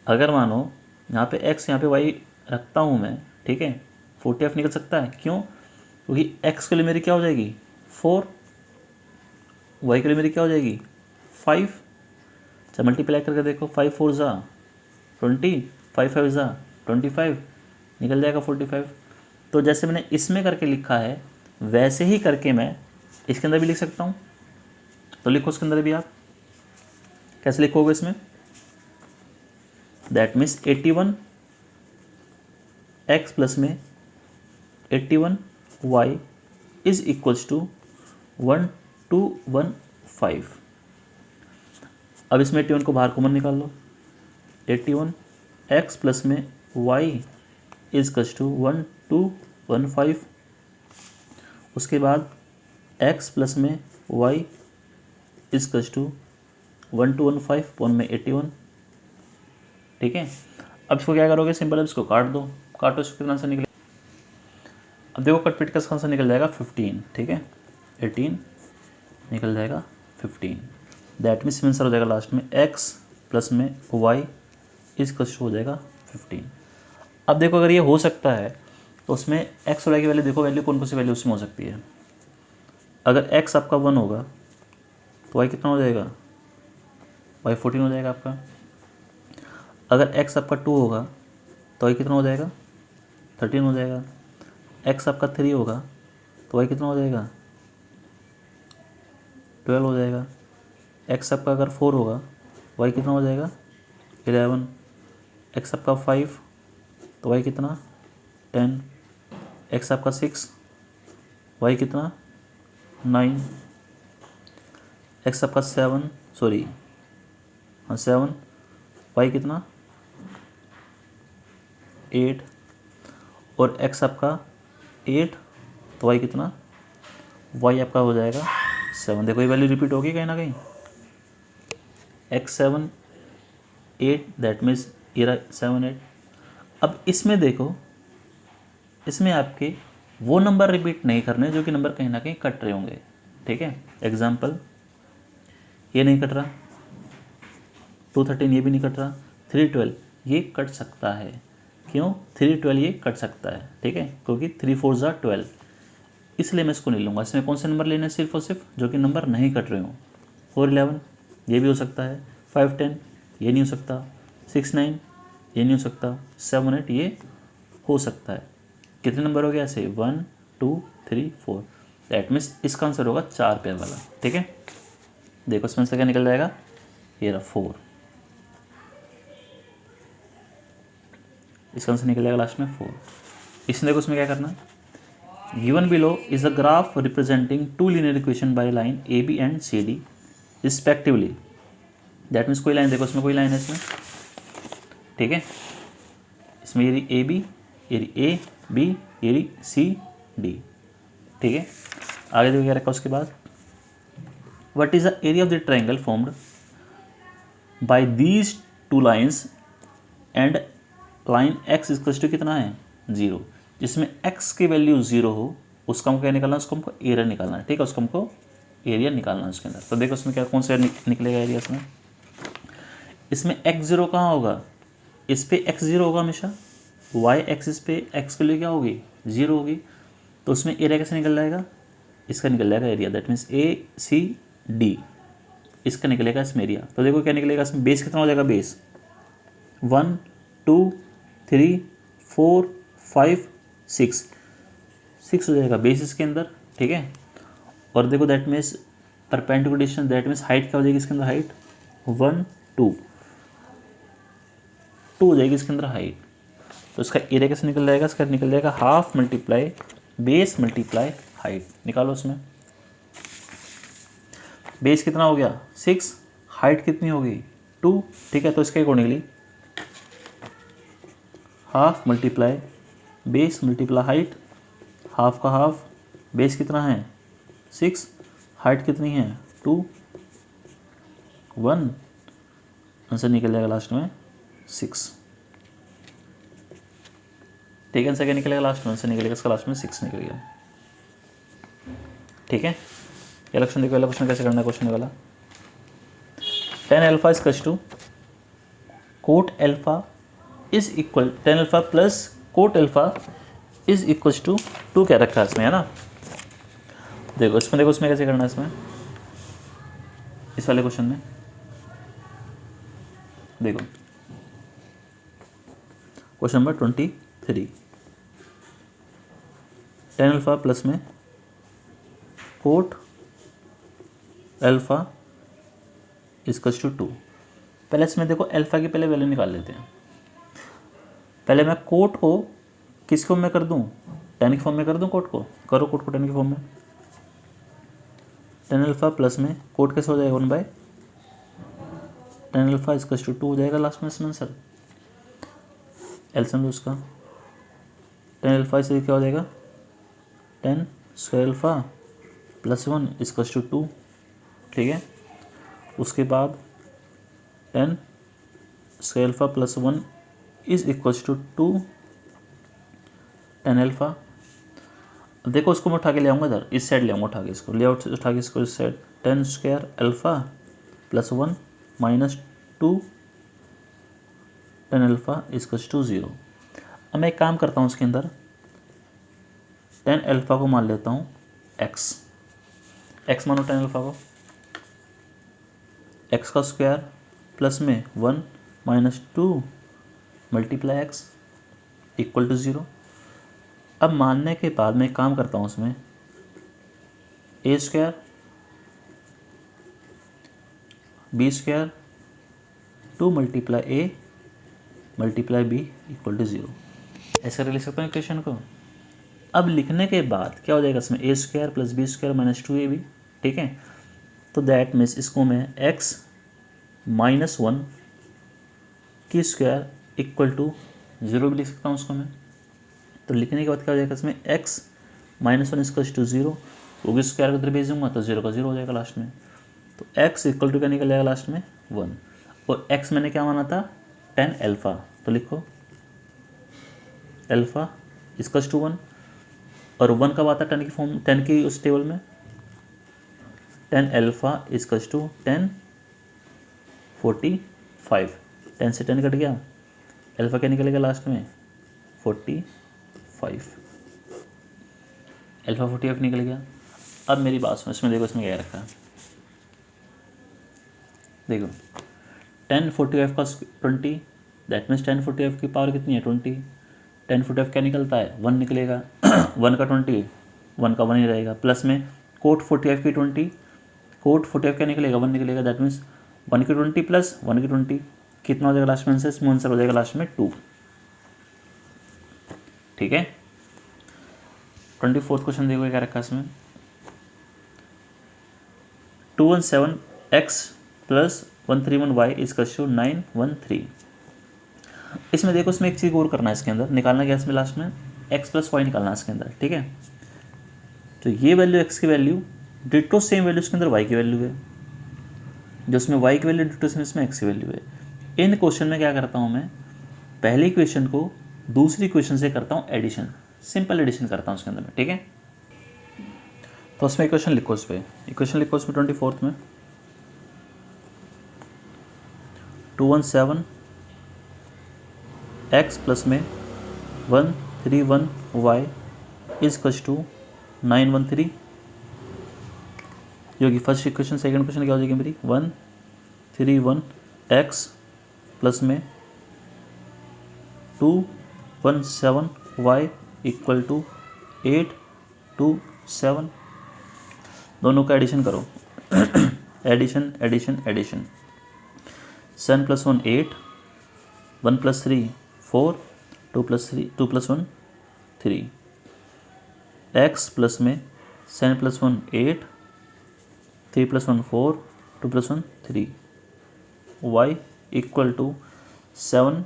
अगर मानो यहाँ पे x यहाँ पे y रखता हूँ मैं, ठीक है, 45 निकल सकता है, क्यों, क्योंकि x के लिए मेरी क्या हो जाएगी 4, y के लिए मेरी क्या हो जाएगी 5। अच्छा मल्टीप्लाई करके देखो, 5 4 ज़ा 20, 5 5 ज़ा 25, निकल जाएगा 45। तो जैसे मैंने इसमें करके लिखा है वैसे ही करके मैं इसके अंदर भी लिख सकता हूँ। तो लिखो उसके अंदर भी आप, कैसे लिखोगे इसमें, दैट मीन्स 81 x प्लस में 81 y इज इक्वल्स टू 1215। अब इसमें 81 को बाहर कॉमन निकाल लो, 81 x प्लस में y इज इक्वल्स टू 1215। उसके बाद x प्लस में y इज इक्वल्स टू 1215 पॉन में 81, ठीक है। अब इसको क्या करोगे, सिंपल अब इसको काट दो, काटो इसको कितना आंसर निकले। अब देखो कट पिट का आंसर निकल जाएगा 15, ठीक है, 18 निकल जाएगा 15। दैट मीन्स आंसर हो जाएगा लास्ट में x प्लस में y इसका हो जाएगा 15। अब देखो अगर ये हो सकता है तो उसमें x और y की वैल्यू देखो, वैल्यू कौन कौन सी वैल्यू उसमें हो सकती है। अगर x आपका 1 होगा तो y कितना हो जाएगा, y 14 हो जाएगा आपका। अगर x आपका 2 होगा तो y कितना हो जाएगा 13 हो जाएगा। एक्स आपका 3 होगा तो वाई कितना हो जाएगा, 12 हो जाएगा। एक्स आपका अगर 4 होगा वाई कितना हो जाएगा, 11। एक्स आपका 5 तो वाई कितना, 10। एक्स आपका 6, वाई कितना, 9। एक्स आपका 7, सॉरी हाँ 7, वाई कितना, 8। और एक्स आपका 8 तो वाई कितना, वाई आपका हो जाएगा 7। देखो ये वैल्यू रिपीट होगी कहीं ना कहीं, एक्स 7 8 दैट मीन्स ये रहा 7 8। अब इसमें देखो, इसमें आपके वो नंबर रिपीट नहीं करने जो कि नंबर कहीं ना कहीं कट रहे होंगे, ठीक है। एग्जाम्पल ये नहीं कट रहा, 213 ये भी नहीं कट रहा, 312 ये कट सकता है। क्यों, 312 ये कट सकता है, ठीक है, क्योंकि 3 4 ज़ा 12, इसलिए मैं इसको नहीं लूँगा। इसमें कौन से नंबर लेने हैं, सिर्फ और सिर्फ जो कि नंबर नहीं कट रहे हों। 4 11 ये भी हो सकता है, 5 10 ये नहीं हो सकता, 6 9 ये नहीं हो सकता, 7 8 ये हो सकता है। कितने नंबर हो गया ऐसे, 1 2 3 4, दैट मीन्स इसका आंसर होगा 4 पेयर वाला, ठीक है। देखो इसमें से क्या निकल जाएगा, ये रहा 4, इसका आंसर निकल जाएगा लास्ट में 4। इसमें देखो इसमें क्या करना है, given below is a graph representing two linear equation by line A B and C D respectively. That means कोई लाइन, देखो इसमें कोई लाइन है इसमें, ठीक है, इसमें ये ए बी, ये ए बी, ये सी डी, ठीक है। आगे देखो क्या रखा उसके बाद, what is the area of the triangle formed by these two lines and line x equal to कितना है, 0। जिसमें एक्स की वैल्यू 0 हो उसका हमको क्या निकालना है, उसको हमको एरिया निकालना है, ठीक है, उसको हमको एरिया निकालना है उसके अंदर। तो देखो उसमें क्या, कौन सा निकलेगा एरिया इसमें, इसमें एक्स 0 कहाँ होगा, इस पर एक्स 0 होगा हमेशा, वाई एक्सिस पे एक्स के लिए क्या होगी, 0 होगी। तो उसमें एरिया कैसे निकल जाएगा, इसका निकल जाएगा area, that means A C D, इसका निकलेगा इसमें एरिया। तो देखो क्या निकलेगा इसमें, बेस कितना हो जाएगा, बेस 1 2 3 4 5 6 हो जाएगा बेस इसके अंदर, ठीक है। और देखो that means perpendicular distance, that means height क्या हो जाएगी इसके अंदर, हाइट 1 2 हो जाएगी इसके अंदर हाइट। तो इसका एरिया कैसे निकल जाएगा, इसका निकल जाएगा half multiply base multiply height. निकालो उसमें, बेस कितना हो गया 6, हाइट कितनी होगी 2, ठीक है। तो इसके accordingly half multiply base multiply height, half का हाफ, बेस कितना है 6, हाइट कितनी है 2 1, आंसर निकल जाएगा लास्ट में 6, ठीक है। आंसर क्या निकलेगा लास्ट में, आंसर निकलेगा इसका लास्ट में 6 निकलेगा, ठीक है। ये क्वेश्चन देखो, क्वेश्चन कैसे करना है, क्वेश्चन वाला tan alpha is equal to cot alpha is equal, tan alpha plus cot alpha is equal to 2 क्या रखा है इसमें, है ना। देखो इसमें, देखो इसमें कैसे करना है, इसमें इस वाले क्वेश्चन में देखो question number 23, tan alpha plus में कोट अल्फा इक्वल टू 2। पहले इसमें देखो अल्फा की पहले वैल्यू निकाल लेते हैं। पहले मैं कोट को किस फॉर्म में कर दूं, tan के फॉर्म में कर दूं, कोट को करो, कोट को tan के फॉर्म में, tan अल्फा प्लस में कोट कैसे हो जाएगा 1 by tan alpha equal to 2 हो जाएगा लास्ट में इसमें आंसर। एलसीएम उसका tan अल्फा से क्या हो जाएगा, tan square alpha plus 1 equal to 2, ठीक है। उसके बाद tan square alpha plus 1 is equal to 2 tan alpha. देखो उसको मैं उठा के ले आऊँगा इधर, इस साइड ले आऊँगा उठा के, इसको ले आउट उठा के इसको इस side, tan square alpha plus 1 minus 2 tan alpha equal to 0। अब मैं एक काम करता हूँ, उसके अंदर tan अल्फा को मान लेता हूँ x मानो tan अल्फा को, x का स्क्वायर प्लस में 1 minus 2 multiply x equal to 0। अब मानने के बाद मैं एक काम करता हूँ उसमें, A square B square 2 multiply A multiply B equal to 0, ऐसे लिख सकता हूँ इक्वेशन को। अब लिखने के बाद क्या हो जाएगा इसमें, A square plus B square minus 2ab, ठीक है। तो दैट मीन्स इसको मैं x माइनस 1 की स्क्वायर इक्वल टू 0 भी लिख सकता हूँ उसको मैं। तो लिखने के बाद क्या हो जाएगा इसमें, x माइनस 1 इसका टू 0, क्योंकि स्क्वायर को इधर भेजूंगा तो 0 का 0 हो जाएगा लास्ट में। तो x इक्वल टू क्या निकल जाएगा लास्ट में 1, और x मैंने क्या माना था 10 अल्फ़ा, तो लिखो अल्फ़ा इसका टू 1, और 1 कब आता है 10 की फॉर्म, 10 की उस टेबल में, 10 अल्फ़ा इसका टू 10 45, 10 से 10 कट गया, अल्फ़ा क्या निकलेगा लास्ट में 45, अल्फ़ा 45 निकल गया। अब मेरी बात सुनो, इसमें देखो इसमें क्या रखा है, देखो 10 45 का 20, दैट मीन्स 10 45 की पावर कितनी है 20, 10 45 क्या निकलता है 1 निकलेगा 1 का 20, 1 का 1 ही रहेगा, प्लस में कोट 45 की 20, कोट 45 क्या निकलेगा 1 निकलेगा, दैट मीन्स 1 की 20 प्लस 1 की 20 कितना हो जाएगा लास्ट में आंसर, इसमें आंसर हो जाएगा लास्ट में 2, ठीक है। 24th क्वेश्चन देखो क्या रखा है इसमें, 217x प्लस 131y इसका शो 913। इसमें देखो इसमें एक चीज़ और करना है, इसके अंदर निकालना क्या है इसमें लास्ट में x प्लस वाई निकालना है इसके अंदर, ठीक है। तो ये वैल्यू x की वैल्यू डिटो सेम वैल्यू इसके अंदर y की वैल्यू है, जो इसमें y की वैल्यू डिटो सेम इसमें x की वैल्यू है। इन क्वेश्चन में क्या करता हूँ मैं, पहली इक्वेशन को दूसरी इक्वेशन से करता हूँ एडिशन, सिंपल एडिशन करता हूँ उसके अंदर में, ठीक है। तो उसमें इक्वेशन लिखो, उस पर इक्वेशन लिखो उसमें 24th में 217 x प्लस में 131 y इज कस टू 913, जो कि फर्स्ट इक्वेशन। सेकंड इक्वेशन क्या हो जाएगी मेरी 131 x प्लस में 217 y इक्वल टू 827, दोनों का एडिशन करो addition addition addition, 7 plus 1 8, 1 plus 3 4, 2 plus 1 3, x plus में 7 plus 1 8, 3 plus 1 4, 2 plus 1 3, y equal to 7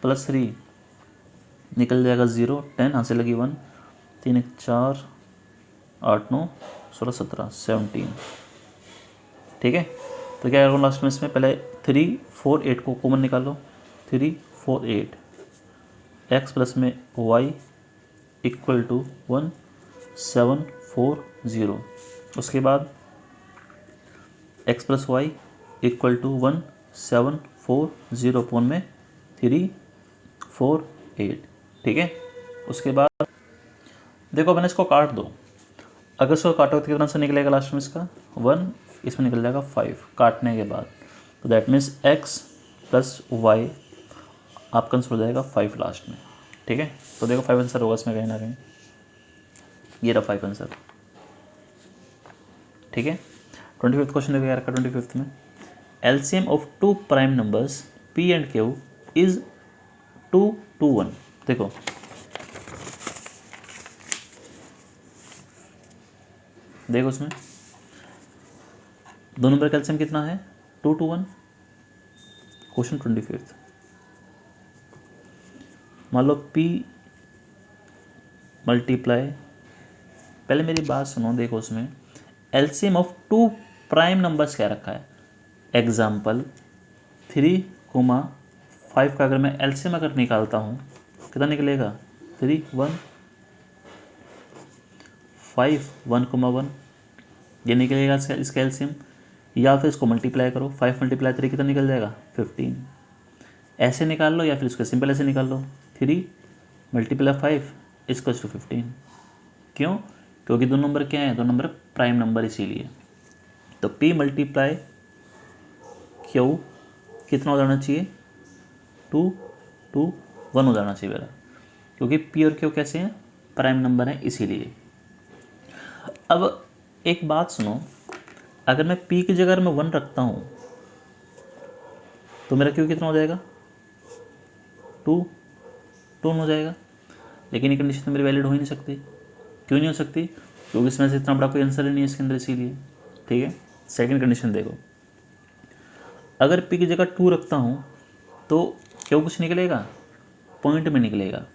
plus 3 निकल जाएगा 0, 10 हाथ से लगी 1, 3 1 4 8 9 16 17 17, ठीक है। तो क्या करूँ लास्ट में इसमें, पहले 3 4 8 को कॉमन निकालो, 3 4 8, x प्लस में y इक्वल टू 1 7 4 0, उसके बाद x plus y equal to 1 7 4 0 upon में 3 4 8, ठीक है। उसके बाद देखो मैंने इसको काट दो, अगर इसको काटो तो कितना सा निकलेगा लास्ट में, इसका 1, इसमें निकल जाएगा 5 काटने के बाद, तो that means x plus y आपका आंसर हो जाएगा 5 लास्ट में, ठीक है। तो देखो 5 आंसर होगा इसमें कहीं ना कहीं, ये रहा 5 आंसर, ठीक है। 25th क्वेश्चन देखो यार का 25th में, LCM of 2 prime numbers p and q is 2 2 1। देखो देखो उसमें दो नंबर का एलसीएम कितना है 2 2 1। क्वेश्चन 25th, मान लो p मल्टीप्लाई, पहले मेरी बात सुनो, देखो उसमें एलसीएम ऑफ 2 प्राइम नंबर्स क्या रखा है, एग्जाम्पल 3 5 का अगर मैं एलसीएम अगर निकालता हूँ कितना निकलेगा 3 1 5 1 1, ये निकलेगा इसका एलसीएम, या फिर इसको मल्टीप्लाई करो, 5 मल्टीप्लाई 3 कितना निकल जाएगा 15, ऐसे निकाल लो या फिर इसको सिंपल ऐसे निकाल लो, 3 मल्टीप्लाई 5 इक्वल्स टू 15। क्यों, क्योंकि दो नंबर क्या है, दो नंबर प्राइम नंबर, इसीलिए। तो p मल्टीप्लाई q कितना हो जाना चाहिए 2 2 1 हो जाना चाहिए मेरा, क्योंकि p और q कैसे हैं प्राइम नंबर है इसीलिए। अब एक बात सुनो, अगर मैं p की जगह मैं 1 रखता हूँ तो मेरा q कितना हो जाएगा, 2 हो जाएगा। लेकिन ये कंडीशन तो मेरी वैलिड हो ही नहीं सकती। क्यों नहीं हो सकती? क्योंकि इसमें से इतना बड़ा कोई आंसर ही नहीं है इसके अंदर, इसीलिए। ठीक है, सेकंड कंडीशन देखो, अगर p की जगह 2 रखता हूँ तो क्यों कुछ निकलेगा, पॉइंट में निकलेगा,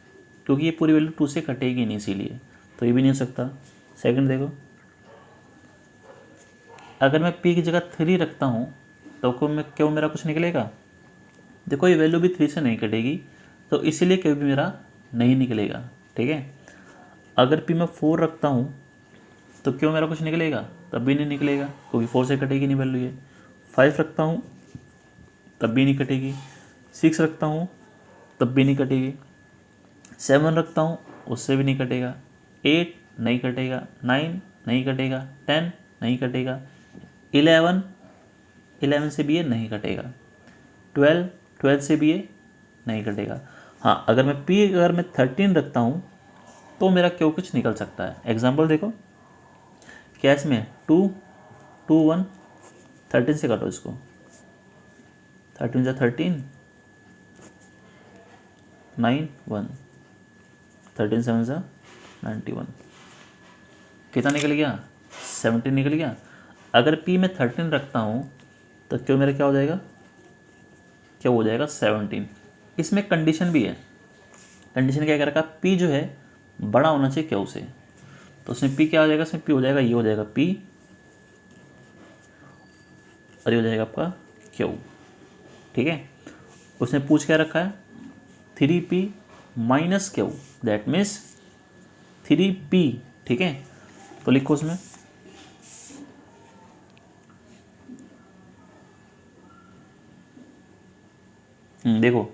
क्योंकि ये पूरी वैल्यू 2 से कटेगी नहीं, इसीलिए। तो ये भी नहीं हो सकता। सेकंड देखो, अगर मैं p की जगह 3 रखता हूँ तो क्यों मेरा कुछ निकलेगा, देखो ये वैल्यू भी 3 से नहीं कटेगी, तो इसीलिए क्यों भी मेरा नहीं निकलेगा। ठीक है, अगर p मैं 4 रखता हूँ तो क्यों मेरा कुछ निकलेगा, तब भी नहीं निकलेगा, क्योंकि 4 से कटेगी नहीं वैल्यू ये। 5 रखता हूँ तब भी नहीं कटेगी, 6 रखता हूँ तब भी नहीं कटेगी, 7 रखता हूँ उससे भी नहीं कटेगा, 8 नहीं कटेगा, 9 नहीं कटेगा, 10 नहीं कटेगा, 11 से भी ये नहीं कटेगा, 12 से भी ये नहीं कटेगा। हाँ, अगर मैं 13 रखता हूँ तो मेरा क्यों कुछ निकल सकता है। एग्जाम्पल देखो, क्या इसमें 2 2 1, 13 से काटो इसको, 13 जा 13, 9 1, 13 7 जा 91, कितना निकल गया, 17 निकल गया। अगर p में 13 रखता हूँ तो क्यों मेरा क्या हो जाएगा, क्या हो जाएगा 17। इसमें कंडीशन भी है। कंडीशन क्या कर रखा, p जो है बड़ा होना चाहिए क्यों से, तो उसमें p क्या हो जाएगा, इसमें p हो जाएगा, ये हो जाएगा p और ये हो जाएगा आपका q। ठीक है, उसने पूछ क्या रखा है, 3p minus q, that means 3p। ठीक है, तो लिखो उसमें देखो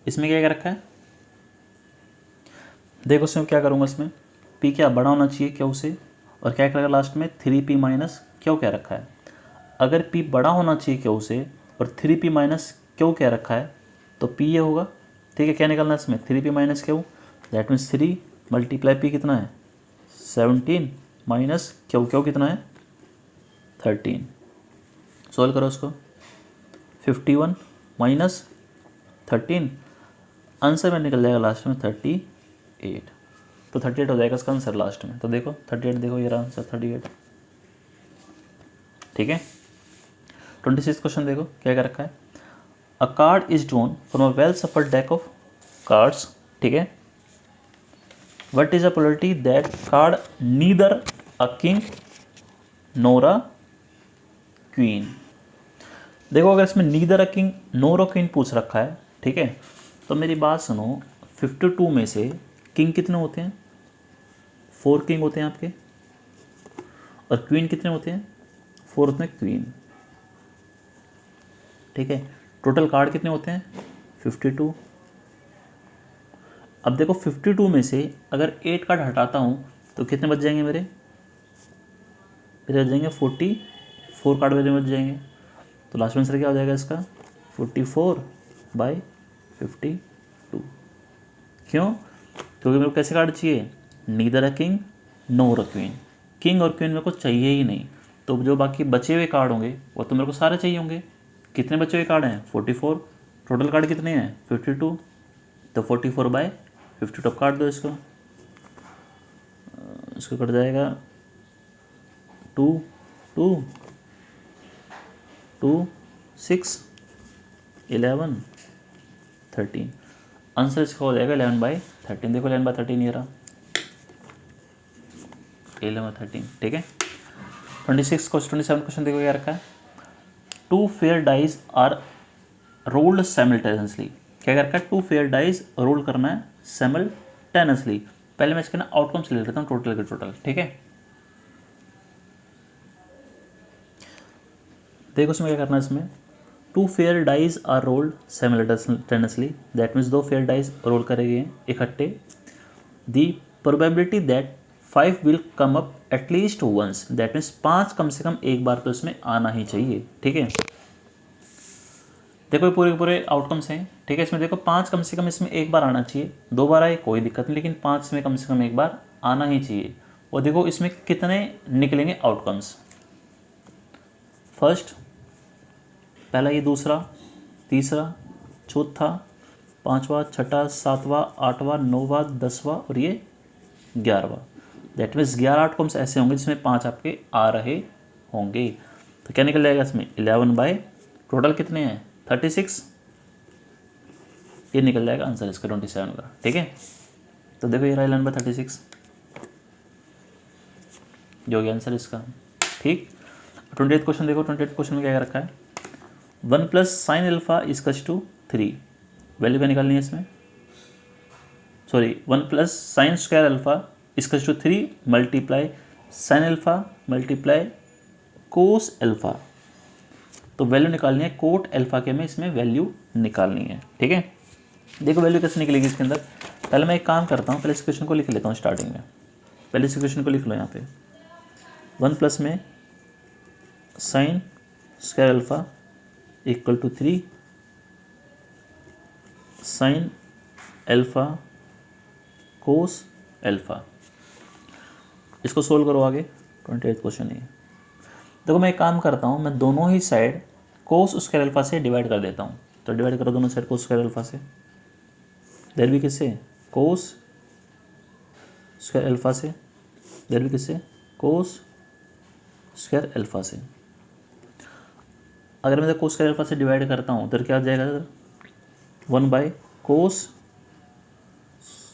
इसमें क्या रखा है, देखो इसमें क्या करूँगा, इसमें p क्या बड़ा होना चाहिए क्यों से, और क्या करेगा लास्ट में 3p माइनस क्यों क्या रखा है। अगर p बड़ा होना चाहिए क्यों से और 3p माइनस क्यों क्या रखा है तो p ये होगा। ठीक है, क्या निकलना है इसमें, 3p माइनस क्यों, दैट मीन्स 3 मल्टीप्लाई p कितना है 17 माइनस क्यों कितना है 13। सॉल्व करो उसको, 51 माइनस 13, आंसर में निकल जाएगा लास्ट में 38। तो 38 हो जाएगा इसका आंसर लास्ट में। तो देखो 38, देखो ये आंसर 38। ठीक है, 26 क्वेश्चन देखो क्या कर रखा है, अ card is drawn from a well shuffled deck of cards. ठीक है, what is a probability that card neither a king NOR a queen. देखो अगर इसमें neither a king NOR a queen पूछ रखा है, ठीक है, तो मेरी बात सुनो, 52 में से किंग कितने होते हैं, 4 किंग होते हैं आपके, और क्वीन कितने होते हैं, 4 होते हैं क्वीन। ठीक है, टोटल कार्ड कितने होते हैं 52। अब देखो 52 में से अगर 8 कार्ड हटाता हूँ तो कितने बच जाएंगे मेरे बच जाएंगे 44 कार्ड मेरे बच जाएंगे। तो लास्ट आंसर क्या हो जाएगा इसका 44/52। क्यों, क्योंकि मेरे को कैसे कार्ड चाहिए, neither a king NOR a queen. King और क्वीन मेरे को चाहिए ही नहीं, तो जो बाकी बचे हुए कार्ड होंगे वो तो मेरे को सारे चाहिए होंगे। कितने बचे हुए कार्ड हैं 44, टोटल कार्ड कितने हैं 52, तो 44/52 टॉप काट दो इसको कट जाएगा 2 2 2 6 11 13। आंसर इसका हो जाएगा 11/13। देखो 11/13 ये रहा 11/13। ठीक है, 27 क्वेश्चन देखो क्या रखा है, 2 fair dice are rolled simultaneously. क्या कर रखा है, 2 फेयर डाइज रोल करना है साइमल्टेनियसली। पहले मैं इसके ना आउटकम्स ले लेता हूँ टोटल के टोटल। ठीक है, देखो इसमें क्या करना है, इसमें 2 fair dice are rolled simultaneously, that means 2 fair dice roll करेंगे इकट्ठे। The probability that 5 will come up at least once, that means 5 कम से कम एक बार तो इसमें आना ही चाहिए। ठीक है, देखो ये पूरे के पूरे आउटकम्स हैं, ठीक है। इसमें देखो 5 कम से कम इसमें एक बार आना चाहिए, 2 बार आए कोई दिक्कत नहीं, लेकिन 5 में कम से कम एक बार आना ही चाहिए। और देखो इसमें कितने निकलेंगे आउटकम्स, फर्स्ट पहला, ये दूसरा, तीसरा, चौथा, पांचवा, छठा, सातवां, आठवां, नौवां, 10वां और ये 11वां। दैट मीन्स 11 आउटकम्स ऐसे होंगे जिसमें 5 आपके आ रहे होंगे। तो क्या निकल जाएगा इसमें 11 बाय टोटल कितने हैं 36, ये निकल जाएगा आंसर इसका 27 का, ठीक है। तो देखो ये रहा 11 बाय 36 जो गया आंसर इसका, ठीक। 28 क्वेश्चन देखो, 28 क्वेश्चन में क्या रखा है, 1 plus sine alpha equals to 3, value क्या निकालनी है इसमें, sorry 1 plus sine square alpha equals to 3 multiply sine alpha multiply cos alpha. तो वैल्यू निकालनी है कोट एल्फा के, में इसमें वैल्यू निकालनी है, ठीक है। देखो वैल्यू कैसे निकलेगी इसके अंदर, पहले मैं एक काम करता हूँ, पहले इस क्वेश्चन को लिख लेता हूँ स्टार्टिंग में, पहले इस क्वेश्चन को लिख लो यहाँ पे, 1 प्लस में sine square alpha equal to 3 sine alpha cos alpha. इसको सोल्व करो आगे, 28 क्वेश्चन है। देखो मैं एक काम करता हूँ, मैं दोनों ही साइड कोस स्क्वायर अल्फा से डिवाइड कर देता हूँ। तो डिवाइड करो दोनों साइड कोस स्क्वायर अल्फा से, देर भी किससे, कोस स्क्वायर अल्फा से, देर भी किससे, कोस स्क्वायर अल्फा से। अगर मैं कोस स्क्वायर अल्फा से डिवाइड करता हूँ तो क्या आ जाएगा, 1 by cos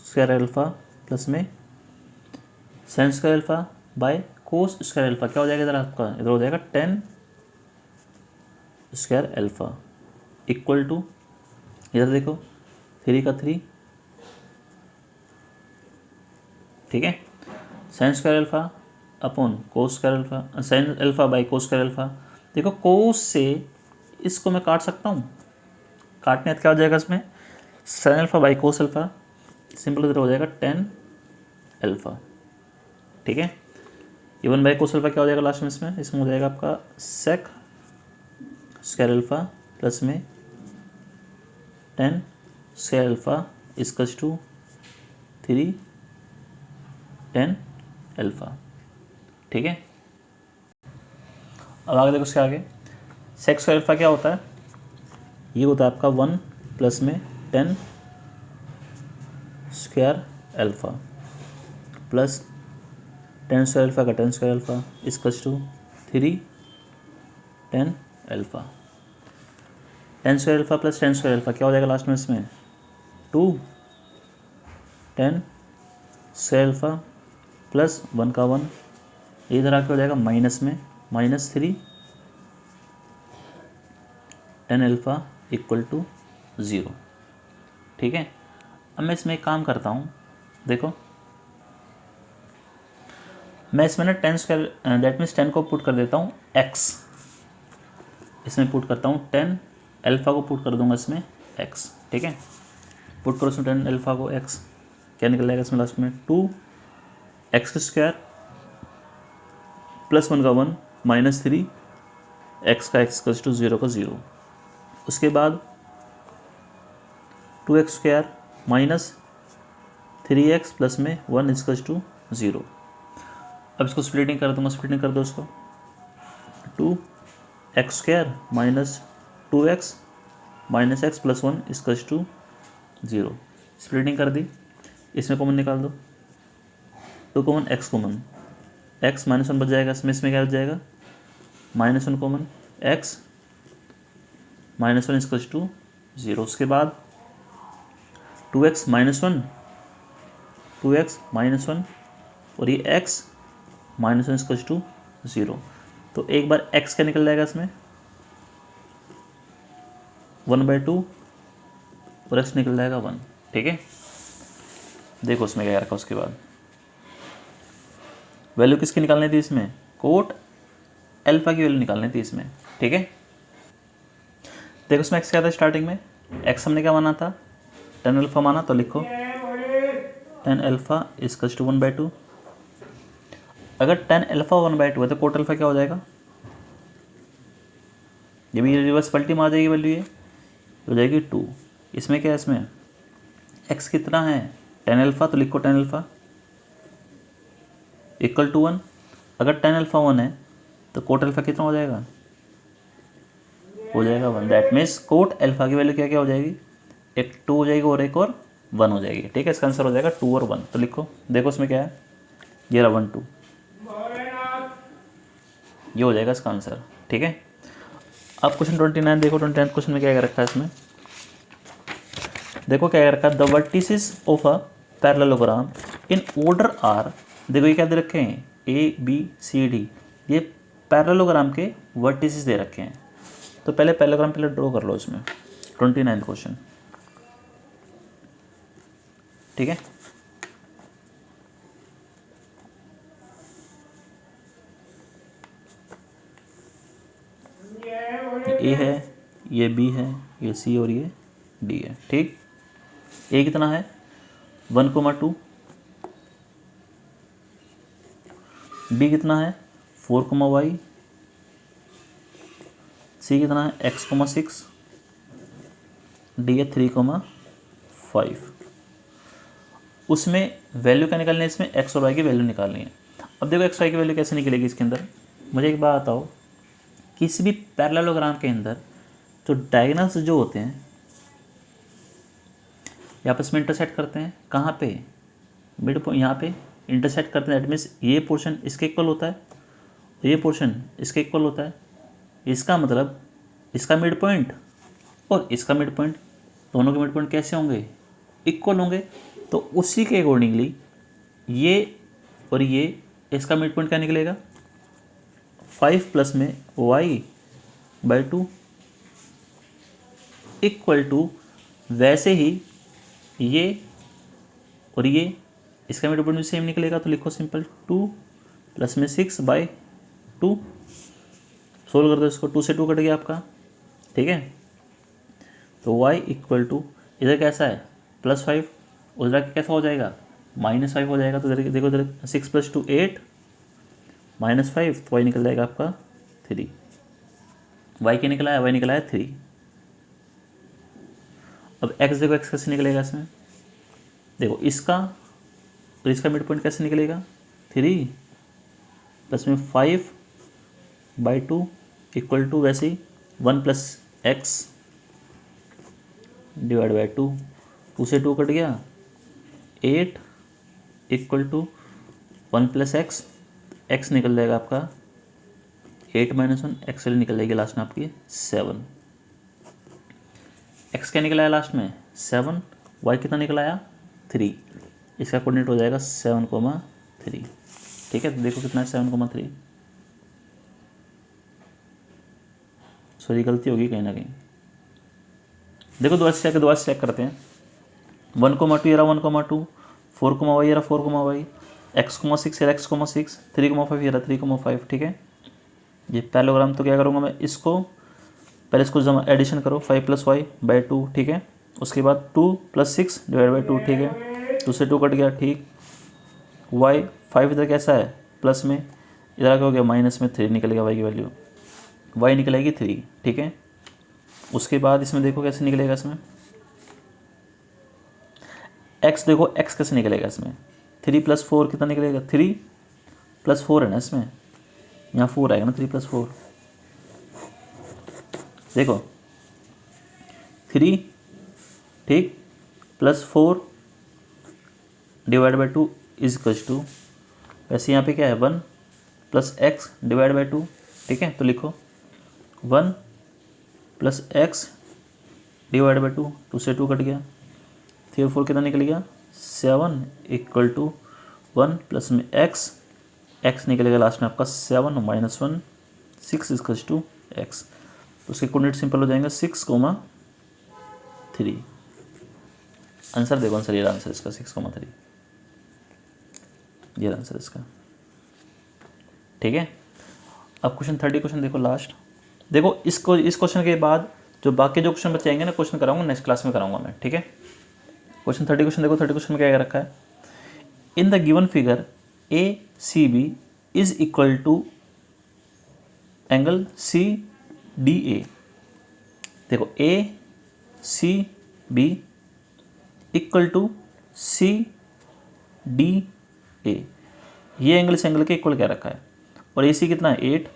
square alpha plus में sine square alpha by cos square alpha, क्या हो जाएगा इधर आपका, इधर हो जाएगा 10 स्क्वायर अल्फा इक्वल टू, इधर देखो 3 का 3, ठीक है, sign square alpha upon cos square alpha, sine alpha by cos square alpha. देखो कोस से इसको मैं काट सकता हूँ, काटने क्या हो जाएगा इसमें, sine alpha by cos alpha, simple इधर हो जाएगा 10 अल्फा, ठीक है। ये 1 बाई कोस अल्फा क्या हो जाएगा लास्ट में, इसमें हो जाएगा आपका सेक स्क्वायर अल्फा प्लस में 10 square alpha equals to 3 10 alpha, ठीक है। अब आगे देखो उसके आगे, सेक स्क्वायर अल्फा क्या होता है, ये होता है आपका 1 प्लस में 10 square alpha plus 10 square alpha का 10 square alpha equals to 3 10 alpha. 10 square alpha plus 10 square alpha क्या हो जाएगा लास्ट में इसमें, 2 10 स्क्वायर अल्फा प्लस 1 का 1, इधर आके हो जाएगा माइनस में -3 10 अल्फा इक्वल टू 0, ठीक है। अब मैं इसमें एक काम करता हूँ, देखो मैं इसमें ना 10 स्क्वायर दैट मीन्स 10 को पुट कर देता हूँ x, इसमें पुट करता हूँ 10 अल्फा को पुट कर दूंगा इसमें x, ठीक है। पुट करो इसमें 10 अल्फा को x, क्या निकल जाएगा इसमें लास्ट में 2 एक्स स्क्वायर प्लस 1 का 1 -3 एक्स का x इक्वल्स टू 0 का 0। उसके बाद 2x square minus 3x plus में 1 इक्वल्स टू 0। अब इसको स्प्लिटिंग कर दूंगा, स्प्लिटिंग कर दो इसको, 2x square minus 2x minus x plus 1 equals to 0। Splitting कर दी, इसमें कॉमन निकाल दो, 2 कॉमन x कॉमन, x -1 बच जाएगा, इसमें क्या बच जाएगा -1 कॉमन, x -1 इक्वल्स टू 0। उसके बाद 2x -1 2x -1 और ये x -1 इक्वल्स टू 0। तो एक बार x क्या निकल जाएगा इसमें 1/2 और x निकल जाएगा 1, ठीक है। देखो उसमें क्या रखा, उसके बाद वैल्यू किसकी निकालनी थी इसमें, कोट अल्फा की वैल्यू निकालनी थी इसमें, ठीक है। देखो उसमें x क्या था स्टार्टिंग में, x हमने क्या माना था 10 अल्फा माना, तो लिखो 10 अल्फा इक्वल्स टू 1/2। अगर 10 अल्फा 1/2 है तो कोट अल्फा क्या हो जाएगा, जब ये रिवर्स पलटी मार जाएगी वैल्यू, हो जाएगी 2। इसमें क्या है, इसमें x कितना है tan अल्फ़ा, तो लिखो tan अल्फ़ा इक्वल टू 1। अगर tan अल्फ़ा 1 है तो कोट अल्फ़ा कितना हो जाएगा, हो जाएगा 1। दैट मीन्स कोट अल्फ़ा की वैल्यू क्या क्या हो जाएगी, एक 2 हो जाएगी और एक और 1 हो जाएगी। ठीक है, इसका आंसर हो जाएगा 2 और 1। तो लिखो, देखो इसमें क्या है, ये रहा 1 2, ये हो जाएगा इसका आंसर। ठीक है, अब क्वेश्चन 29 देखो। 29 क्वेश्चन में क्या क्या रखा है इसमें, देखो क्या रखा है, the vertices of a parallelogram in order are. देखो ये क्या दे रखे हैं, ए बी सी डी, ये पैरेललोग्राम के वर्टिसेस दे रखे हैं। तो पहले पैरेललोग्राम पहले ड्रॉ कर लो इसमें, 29 क्वेश्चन। ठीक है, ए है, ये बी है, ये सी और ये डी है। ठीक, ए कितना है 1,2, बी कितना है 4,y, सी कितना है x,6, डी है 3,5। उसमें वैल्यू क्या निकालनी है, इसमें x और y की वैल्यू निकालनी है। अब देखो x y की वैल्यू कैसे निकलेगी इसके अंदर, मुझे एक बात बताओ, किसी भी पैरेललोग्राम के अंदर जो डायगोनल्स जो होते हैं ये आपस में इंटरसेक्ट करते हैं, कहाँ पे, मिड पॉइंट, यहाँ पे इंटरसेक्ट करते हैं। दैट मीन्स ये पोर्शन इसके इक्वल होता है, ये पोर्शन इसके इक्वल होता है। इसका मतलब इसका मिड पॉइंट और इसका मिड पॉइंट, दोनों के मिड पॉइंट कैसे होंगे, इक्वल होंगे। तो उसी के अकॉर्डिंगली ये और ये, इसका मिड पॉइंट क्या निकलेगा 5 प्लस में y/2 इक्वल टू, वैसे ही ये और ये, इसका मिड पॉइंट भी सेम निकलेगा। तो लिखो सिंपल 2 प्लस में 6/2। सोल्व कर दो इसको, 2 से 2 कट गया आपका। ठीक है, तो y इक्वल टू, इधर कैसा है +5, उधर कैसा हो जाएगा -5 हो जाएगा। तो इधर देखो, इधर 6 + 2 8 -5, तो y निकल जाएगा आपका 3। y क्या निकला है, y निकला है 3। अब x देखो, x कैसे निकलेगा इसमें, देखो इसका और इसका मिड पॉइंट कैसे निकलेगा 3 प्लस में 5/2 इक्वल टू, वैसे ही 1 + x / 2, 2 से 2 कट गया 8 इक्वल टू 1 + x, x निकल जाएगा आपका 8 - 1, x वैल्यू निकल जाएगी लास्ट में आपकी 7। x क्या निकला है लास्ट में 7, y कितना निकला आया 3, इसका कोऑर्डिनेट हो जाएगा 7,3। ठीक है, तो देखो कितना है 7,3। सॉरी गलती होगी कहीं ना कहीं, देखो दोबारा से चेक करते हैं। 1,2 ये रहा 1,2, 4,y ये रहा 4,y, x,6 ये रहा x,6, 3,5 ये रहा 3,5। ठीक है, ये पैरेललोग्राम। तो क्या करूँगा मैं, इसको पहले इसको जमा एडिशन करो, 5 + y/2। ठीक है, उसके बाद 2 + 6 / 2। ठीक है, 2 से 2 कट गया। ठीक, y 5 इधर कैसा है प्लस में, इधर क्या हो गया माइनस में 3 निकलेगा y की वैल्यू, y निकलेगी 3। ठीक है, उसके बाद इसमें देखो कैसे निकलेगा, इसमें x देखो, x कैसे निकलेगा इसमें, 3 + 4 कितना निकलेगा, 3 + 4 है ना इसमें, यहाँ 4 आएगा ना, 3 + 4 देखो 3, ठीक, +4 / 2 = वैसे यहाँ पे क्या है 1 + x / 2। ठीक है, तो लिखो 1 + x / 2, 2 से 2 कट गया, 3 और 4 कितना निकल गया 7 इक्वल टू 1 प्लस में x निकलेगा लास्ट में आपका 7 - 1 6 = x। तो उसके कोऑर्डिनेट सिंपल हो जाएंगे 6,3। आंसर देखो, आंसर ये आंसर इसका 6,3, ये आंसर इसका। ठीक है, अब क्वेश्चन 30 क्वेश्चन देखो लास्ट। देखो इसको, इस क्वेश्चन के बाद जो बाकी जो क्वेश्चन बचे आएंगे ना, क्वेश्चन कराऊंगा नेक्स्ट क्लास में कराऊंगा मैं। ठीक है, क्वेश्चन 30 क्वेश्चन देखो। 30 क्वेश्चन में क्या रखा है, in the given figure ACB is equal to angle CDA। देखो A C B equal to C D A, ये एंगल इस एंगल के इक्वल क्या रखा है, और ए सी कितना है 8,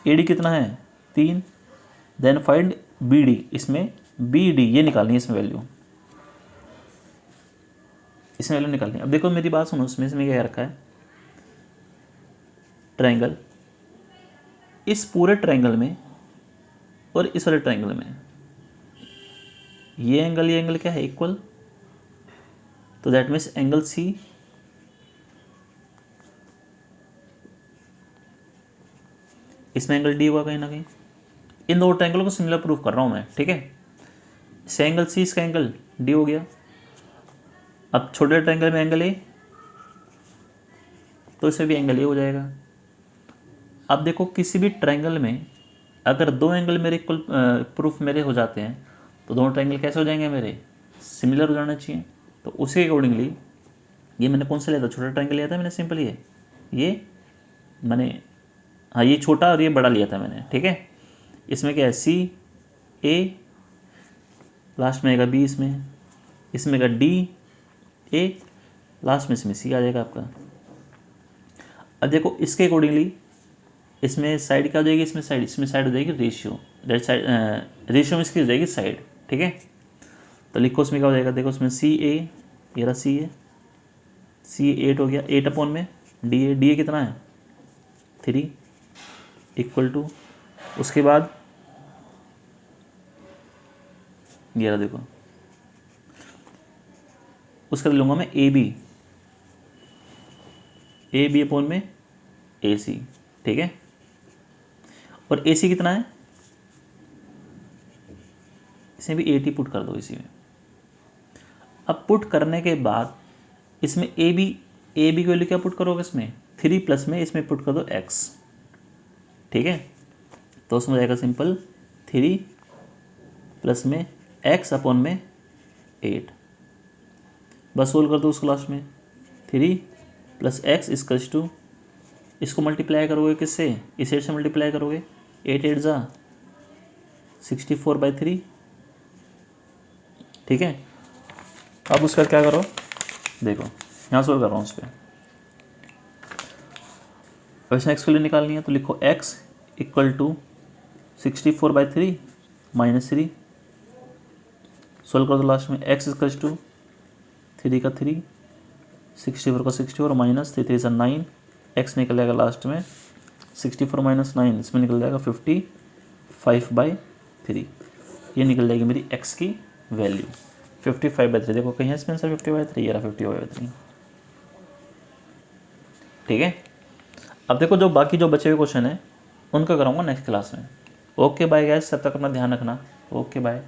ए डी कितना है 3, देन फाइंड बी डी, इसमें बी डी ये निकालनी है, इसमें वैल्यू निकालनी है। अब देखो मेरी बात सुनो, इसमें क्या रखा है, ट्रायंगल, इस पूरे ट्रायंगल में और इस वाले ट्रायंगल में ये एंगल क्या है इक्वल, तो दैट मीन्स एंगल सी इसमें एंगल डी होगा कहीं ना कहीं। इन दो ट्रायंगल को सिमिलर प्रूफ कर रहा हूं मैं, ठीक है। इसका एंगल सी, इसका एंगल डी हो गया। अब छोटे ट्रायंगल में एंगल ए, तो इसमें भी एंगल ए हो जाएगा। अब देखो किसी भी ट्रायंगल में अगर दो एंगल मेरे इक्वल प्रूफ मेरे हो जाते हैं तो दोनों ट्रायंगल कैसे हो जाएंगे मेरे, सिमिलर हो जाना चाहिए। तो उसी अकॉर्डिंगली ये मैंने कौन सा लिया था, छोटा ट्रायंगल लिया था मैंने, सिंपल ये मैंने, हाँ ये छोटा और ये बड़ा लिया था मैंने, ठीक है। इसमें क्या है सी ए, लास्ट में आएगा बी, इसमें का डी ए, लास्ट में इसमें सी आ जाएगा आपका। अब देखो इसके अकॉर्डिंगली इसमें साइड क्या हो जाएगी, इसमें साइड हो जाएगी रेशियो, दैट साइड रेशियो में इसकी हो जाएगी साइड, ठीक है। तो लिखो उसमें क्या हो जाएगा, देखो उसमें सी ए, ये रहा सी ए 8 हो गया, 8 अपॉन में डी ए कितना है 3 इक्वल टू, उसके बाद ये रहा देखो, उसका लूँगा मैं ए बी अपॉन में ए सी, ठीक है। और ए सी कितना है, इसे भी 80 पुट कर दो इसी में। अब पुट करने के बाद इसमें ए बी की वैल्यू क्या पुट करोगे, इसमें 3 प्लस में इसमें पुट कर दो x, ठीक है। तो उसमें जाएगा सिंपल 3 प्लस में x अपॉन में 8, बस सोल्व कर दो उसको लास्ट में। 3 प्लस एक्स इक्वल्स टू, इसको मल्टीप्लाई करोगे किससे, इस 8 से मल्टीप्लाई करोगे, 8 8 जा 64/3, ठीक है। अब उसका क्या करो, देखो यहाँ सोल्व कर रहा हूँ उस पर। वैसे एक्स वैल्यू निकालनी है तो लिखो x equal to 64/3 minus 3, solve कर दो लास्ट में, x इक्वल्स टू 3 का 3, 64 का 64 माइनस 3 3 9, x निकल जाएगा लास्ट में 64 माइनस 9, इसमें निकल जाएगा 55/3, ये निकल जाएगी मेरी x की वैल्यू 55/3। देखो कहीं इसमें आंसर 50/3, ये रहा 50/3, ठीक है। अब देखो जो बाकी जो बचे हुए क्वेश्चन है उनका कराऊंगा नेक्स्ट क्लास में। ओके बाय गाइस, तब तक अपना ध्यान रखना। Okay bye.